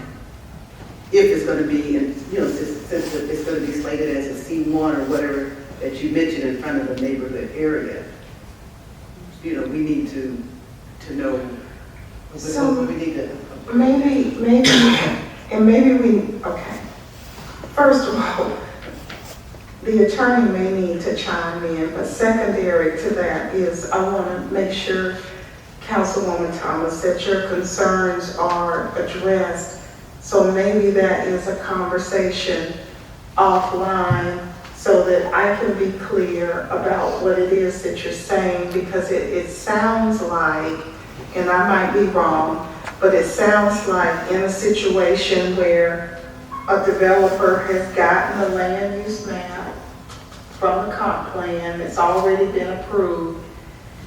If it's going to be, since it's going to be slated as a C1 or whatever that you mentioned in front of the neighborhood area, we need to know. So we need to. Maybe, okay. First of all, the attorney may need to chime in, but secondary to that is I want to make sure, Councilwoman Thomas, that your concerns are addressed. So maybe that is a conversation offline so that I can be clear about what it is that you're saying, because it sounds like, and I might be wrong, but it sounds like in a situation where a developer has gotten a land use map from the comp plan, it's already been approved,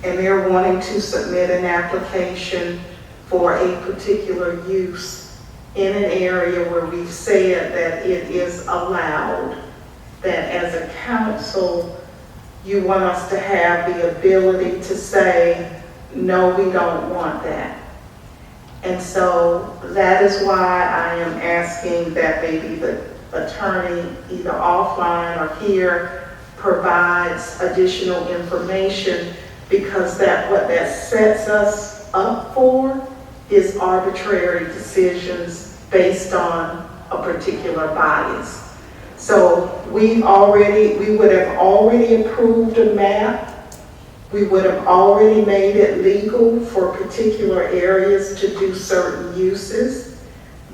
and they're wanting to submit an application for a particular use in an area where we've said that it is allowed, that as a council, you want us to have the ability to say, no, we don't want that. And so that is why I am asking that maybe the attorney, either offline or here, provides additional information, because what that sets us up for is arbitrary decisions based on a particular bias. So we would have already approved a map. We would have already made it legal for particular areas to do certain uses.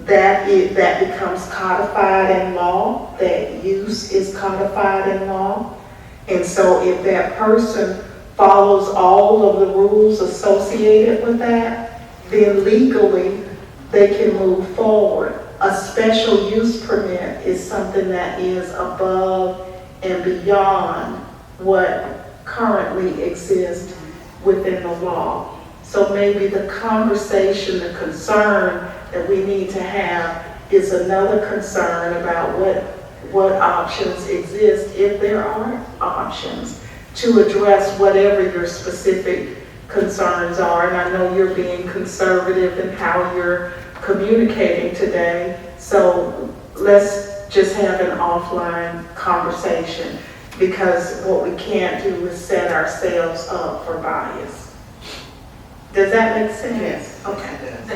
That becomes codified in law. That use is codified in law. And so if that person follows all of the rules associated with that, then legally they can move forward. A special use permit is something that is above and beyond what currently exists within the law. So maybe the conversation, the concern that we need to have is another concern about what options exist, if there are options, to address whatever your specific concerns are. And I know you're being conservative in how you're communicating today, so let's just have an offline conversation, because what we can't do is set ourselves up for bias. Does that make sense? Yes. Okay.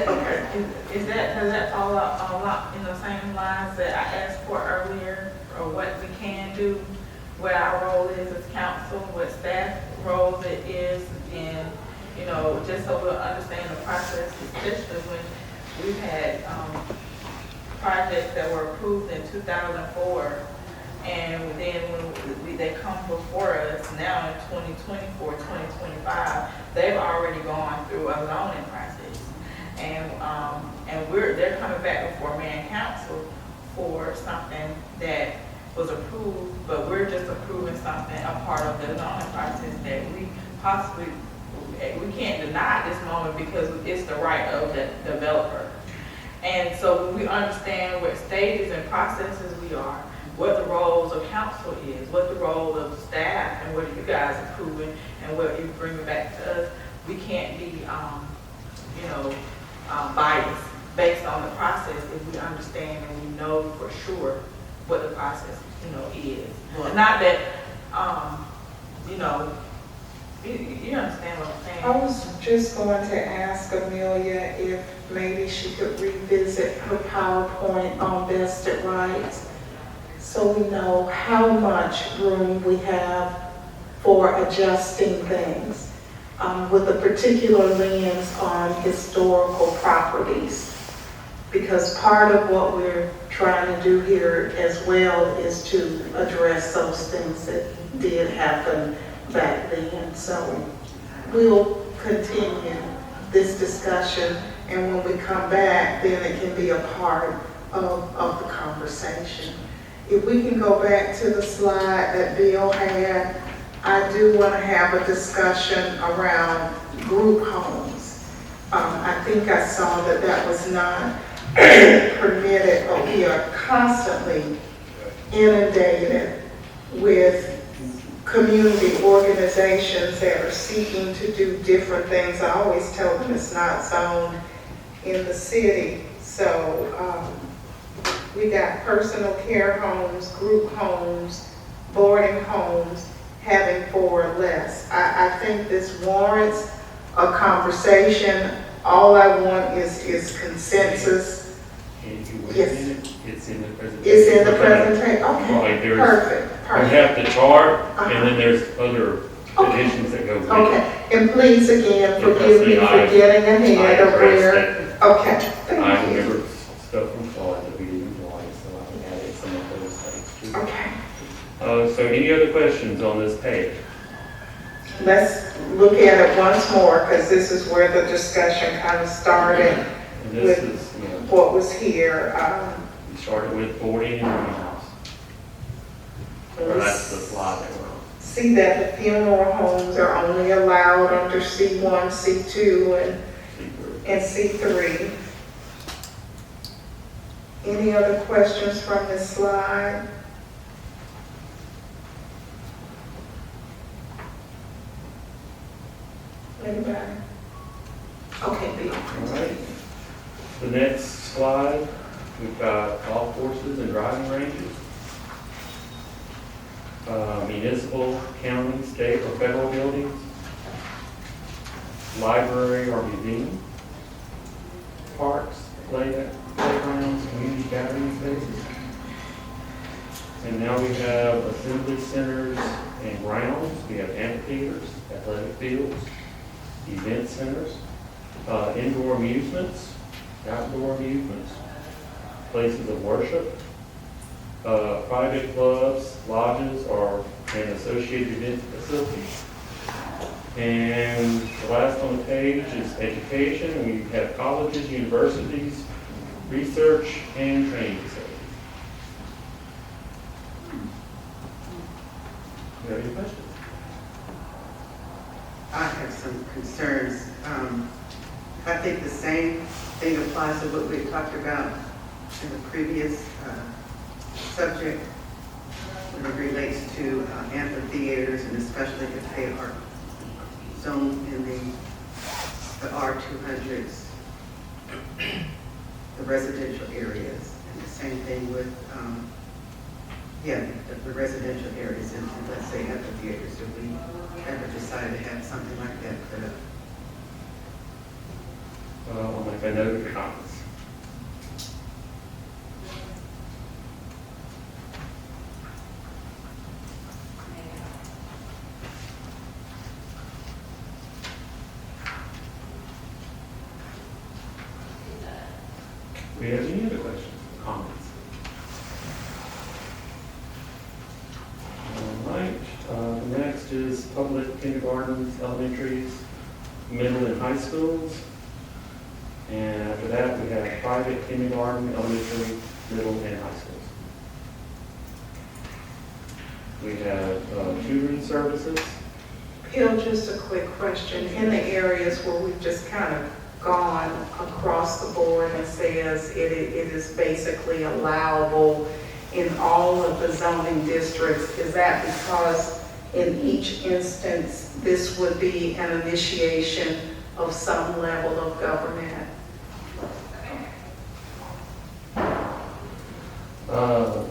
Okay. Does that fall out in the same lines that I asked for earlier, or what we can do, what our role is as council, what staff role it is, and, just so we'll understand the process, especially when we've had projects that were approved in 2004, and then when they come before us now in 2024, 2025, they've already gone through a zoning process, and they're coming back before mayor and council for something that was approved, but we're just approving something, a part of the zoning process that we can't deny at this moment because it's the right of the developer. And so when we understand what stages and processes we are, what the roles of council is, what the role of the staff, and what you guys are approving, and what you bring back to us, we can't be, biased based on the process if we understand and we know for sure what the process, is. Well, not that, you understand what I'm saying? I was just going to ask Amelia if maybe she could revisit her PowerPoint on vested rights, so we know how much room we have for adjusting things, with a particular lens on historical properties. Because part of what we're trying to do here as well is to address those things that did happen back then. So we'll continue this discussion, and when we come back, then it can be a part of the conversation. If we can go back to the slide that Bill had, I do want to have a discussion around group homes. I think I saw that was not permitted, but we are constantly inundated with community organizations that are seeking to do different things. I always tell them it's not zoned in the city. So we got personal care homes, group homes, boarding homes, having 4 or less. I think this warrants a conversation. All I want is consensus Yes. It's in the presentation. It's in the presentation, okay, Like there's, perfect, we perfect. have the chart, Uh-huh. and then there's other Okay. additions that go with it. Okay, and please again, If forgive me that's for the getting I ahead of addressed where, that. okay, I thank you. remember stuff from Florida that we didn't like, so I added some of those things too. Okay, So any other questions on this page? let's look at it once more, because this is where the discussion kind of started, And this is, you know, what was here. we started with 40 in the house. Or that's the slide that we're on. See that the funeral homes are only allowed under C1, C2, and C3. Any other questions from this slide? Anybody? Okay, Bill. All right. The next slide, we've got golf courses and driving ranges. Municipal, county, state, or federal buildings. Library or museum. Parks, playgrounds, community gathering spaces. And now we have assembly centers and grounds. We have amphitheaters, athletic fields, event centers, indoor amusements, outdoor amusements, places of worship, private clubs, lodges, and associated event facilities. And the last on the page is education. We have colleges, universities, research, and training facilities. Do you have any questions? I have some concerns. I think the same thing applies to what we talked about in the previous subject when it relates to amphitheaters, and especially if they are zoned in the R200s, the residential areas. And the same thing with, the residential areas, and let's say amphitheaters, if we ever decide to have something like that put up. I'll make a note of your comments. Do we have any other questions or comments? All right, the next is public kindergartens, elementaries, middle and high schools. And after that, we have private kindergarten, elementary, middle, and high schools. We have tutoring services. Bill, just a quick question. In the areas where we've just kind of gone across the board and says it is basically allowable in all of the zoning districts, is that because in each instance, this would be an initiation of some level of government?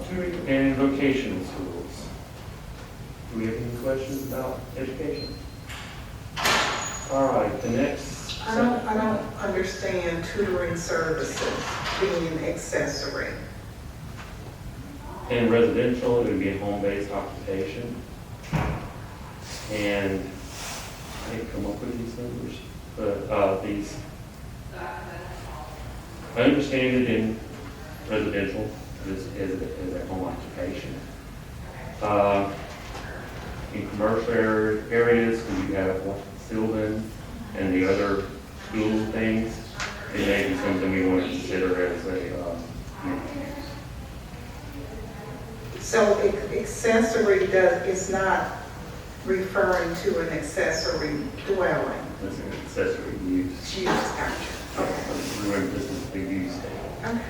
Tutoring and vocational schools. Do we have any questions about education? All right, the next. I don't understand tutoring services being accessory. In residential, it would be a home-based occupation. And I didn't come up with these numbers, but I understand it in residential as a home occupation. In commercial areas, when you have like Sylvan and the other school things, it may be something we want to consider as a So accessory is not referring to an accessory dwelling. It's an accessory use. Use, gotcha. Okay. Remember, this is the use table. Okay.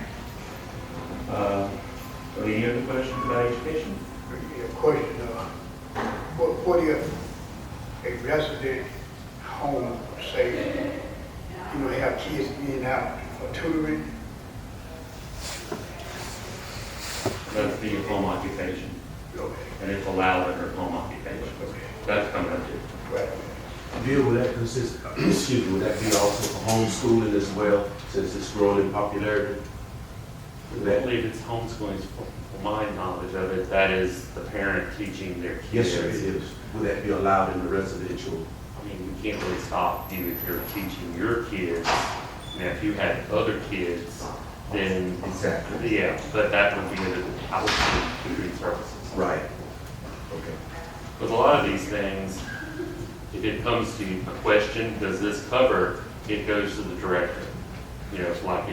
Any other questions about education? A question, what if a resident home, say, have kids being out for tutoring? That's the home occupation, Okay. and it's allowed under home occupation. That's coming up too. Right. Bill, would that consist, would that be also for homeschooling as well, since it's growing in popularity? I believe it's homeschooling, for my knowledge of it, that is the parent teaching their Yes, kids. sir, it is. Would that be allowed in the residential? I mean, we can't really stop you if you're teaching your kids. Now, if you had other kids, then. Exactly. Yeah, but that would be outside tutoring services. Right. Okay. With a lot of these things, if it comes to a question, does this cover, it goes to the director. You know, it's like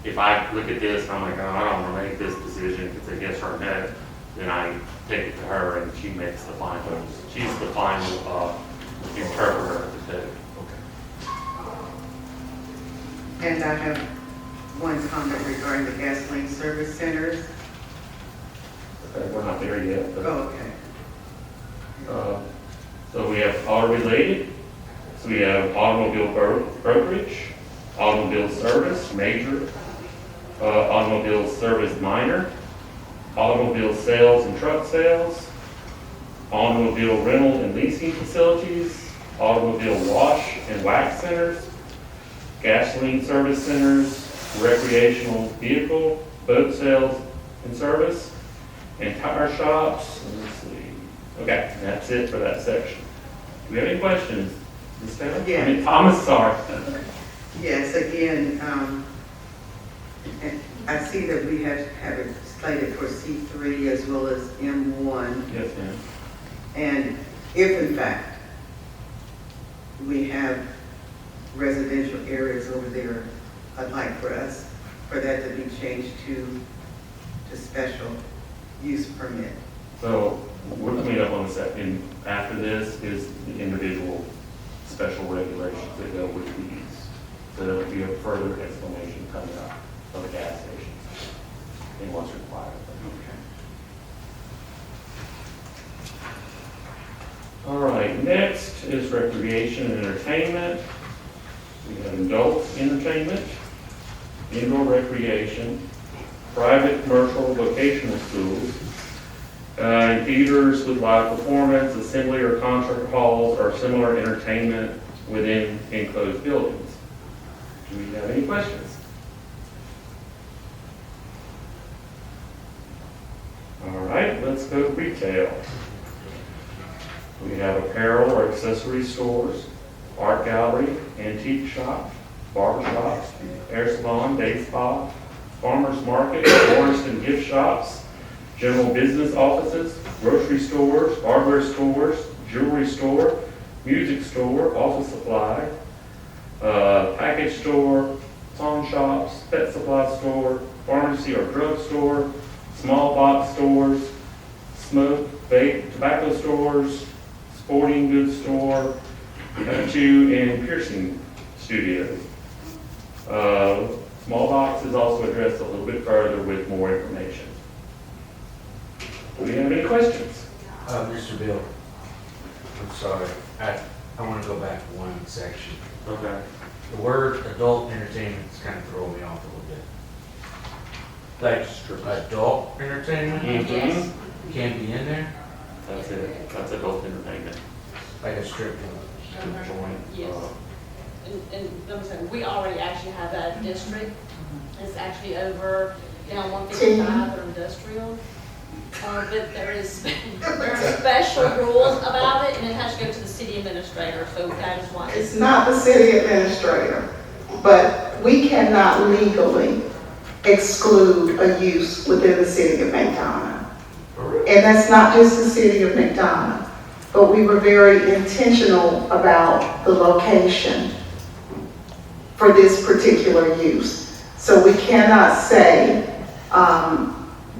if I look at this and I'm like, oh, I don't want to make this decision, if it's a yes or a no, then I take it to her and she makes the final, she's the final interpreter of the code. And I have one comment regarding the gasoline service centers. Okay, we're not there yet, but. Oh, okay. So we have auto related, so we have automobile brokerage, automobile service, major, automobile service minor, automobile sales and truck sales, automobile rental and leasing facilities, automobile wash and wax centers, gasoline service centers, recreational vehicle, boat sales and service, and tire shops. Let's see. Okay, that's it for that section. Do we have any questions? Ms. Taylor? Yeah. I mean, Thomas, sorry. Yes, again, and I see that we have it slated for C3 as well as M1. Yes, ma'am. And if in fact we have residential areas over there, I'd like for that to be changed to special use permit. So we're coming up on the second, after this is the individual special regulations that go with these. So there will be a further explanation coming up of the gas stations and what's required. All right, next is recreation and entertainment. We have adult entertainment, indoor recreation, private, commercial, vocational schools, and theaters with live performance, assembly or concert halls, or similar entertainment within enclosed buildings. Do we have any questions? All right, let's go retail. We have apparel or accessory stores, art gallery, antique shop, barber shops, hair salon, day spa, farmers market, florist and gift shops, general business offices, grocery stores, hardware stores, jewelry store, music store, office supply, package store, pawn shops, pet supply store, pharmacy or drug store, small box stores, smoke, vape, tobacco stores, sporting goods store, tattoo and piercing studios. Small box is also addressed a little bit further with more information. Do we have any questions? Mr. Bill, I'm sorry, I want to go back one section. Okay. The word adult entertainment is kind of throwing me off a little bit. Like adult entertainment Mhm. can't be in there, That's it. That's adult entertainment. like a strip joint. Yes. And let me say, we already actually have that district. It's actually over down 155 or industrial. But there are special rules about it, and it has to go to the city administrator, so that is why. It's not the city administrator, but we cannot legally exclude a use within the city of McDonough. And that's not just the city of McDonough, but we were very intentional about the location for this particular use. So we cannot say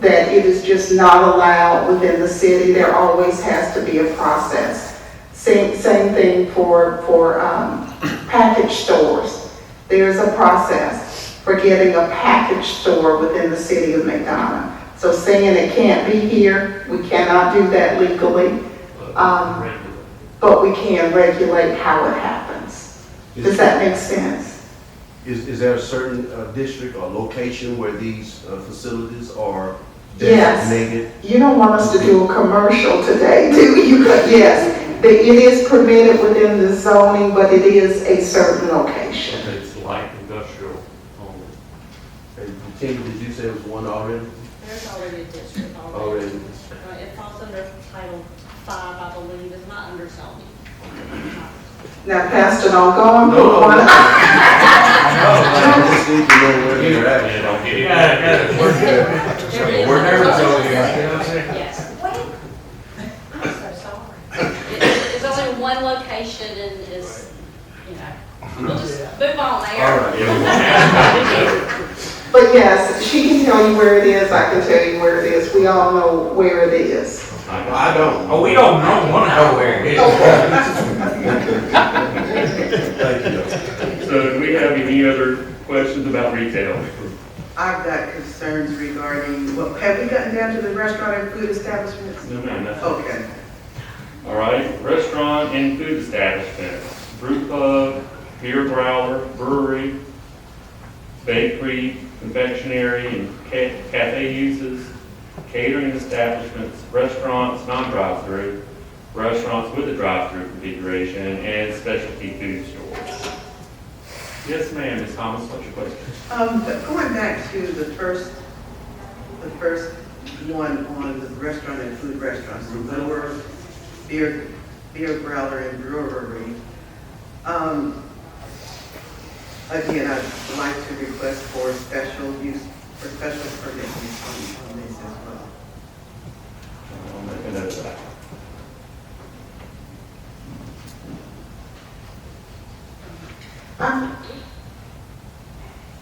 that it is just not allowed within the city. There always has to be a process. Same thing for package stores. There's a process for getting a package store within the city of McDonough. So saying it can't be here, we cannot do that legally, but we can regulate how it happens. Does that make sense? Is there a certain district or location where these facilities are Yes. designated? You don't want us to do a commercial today, do you? But yes, it is permitted within the zoning, but it is a certain location. It's light industrial only. King, did you say it was one already? There's already a district Already. It falls under Title 5, I believe, it's not under zoning. Now, Pastor, don't go and put No, one. I just need to know where you're at. Yeah, don't get it. There is We're under nervous zoning. over here, you know what I'm saying? Yes. I'm so sorry. It's only one location and it's, you know, we'll just move on All there. right. But yes, she can tell you where it is, I can tell you where it is. We all know where it is. I don't. Oh, we don't know, want to know where it is. Thank you. So do we have any other questions about retail? I've got concerns regarding, well, have we gotten down to the restaurant and food establishments? No, ma'am, that's. Okay. All right, restaurant and food establishments, brew pub, beer growler, brewery, bakery, confectionery, and cafe uses, catering establishments, restaurants, non-drive-through, restaurants with a drive-through configuration, and specialty food stores. Yes, ma'am, Ms. Thomas, what's your question? Going back to the first one on the restaurant and food restaurants, the lower beer growler and brewery. Again, I'd like to request for special use, for special permit use on this as well. I'll make a note of that.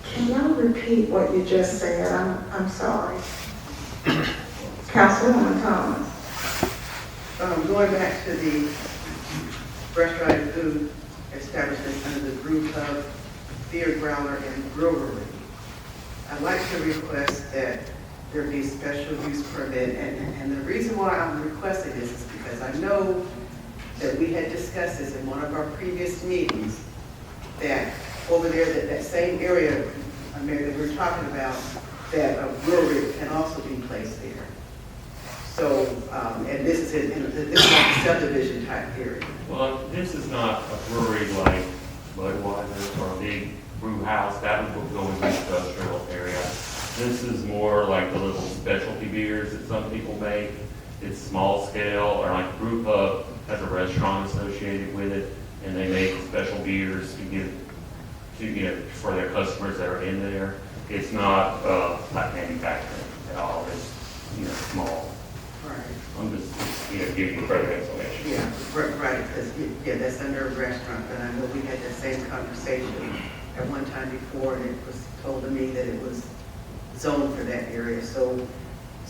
Can y'all repeat what you just said? I'm sorry. Councilwoman Thomas. Going back to the restaurant and food establishment under the brew pub, beer growler, and brewery, I'd like to request that there be special use permit. And the reason why I'm requesting this is because I know that we had discussed this in one of our previous meetings, that over there, that same area, Mary, that we're talking about, that a brewery can also be placed there. So, and this is this is not a subdivision type area. Well, this is not a brewery like Budweiser or a big brew house. That would go into the industrial area. This is more like the little specialty beers that some people make. It's small scale, or like Brew Pub has a restaurant associated with it, and they make special beers to give for their customers that are in there. It's not like manufacturing at all. It's small. Right. I'm just giving you further explanation. Yeah, right, because, that's under a restaurant, but I know we had that same conversation at one time before, and it was told to me that it was zoned for that area, so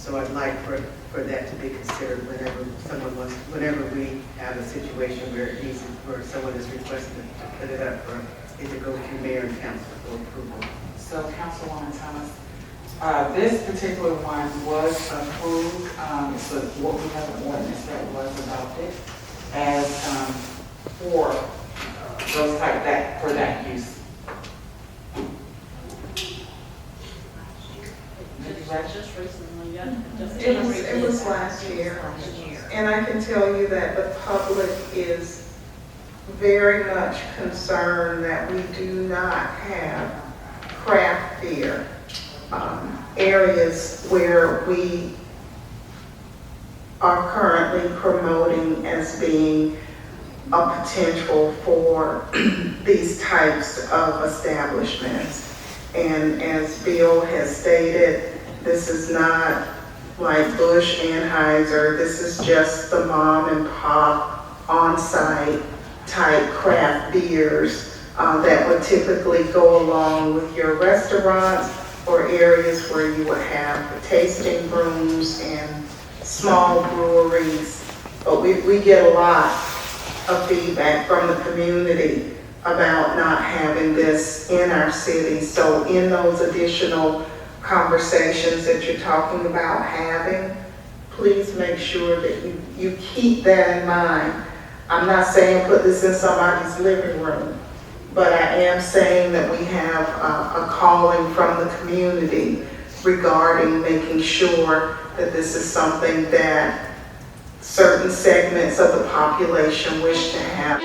I'd like for that to be considered whenever we have a situation where someone is requesting to put it up, or it to go through mayor and council for approval. So Councilwoman Thomas, this particular one was approved, so what we have an ordinance that was adopted as, for those type, for that use. Just recently, yeah. It was last year. And I can tell you that the public is very much concerned that we do not have craft beer areas where we are currently promoting as being a potential for these types of establishments. And as Bill has stated, this is not like Busch Anheuser. This is just the mom and pop on-site type craft beers that would typically go along with your restaurants or areas where you would have tasting rooms and small breweries. But we get a lot of feedback from the community about not having this in our city. So in those additional conversations that you're talking about having, please make sure that you keep that in mind. I'm not saying put this in somebody's living room, but I am saying that we have a calling from the community regarding making sure that this is something that certain segments of the population wish to have.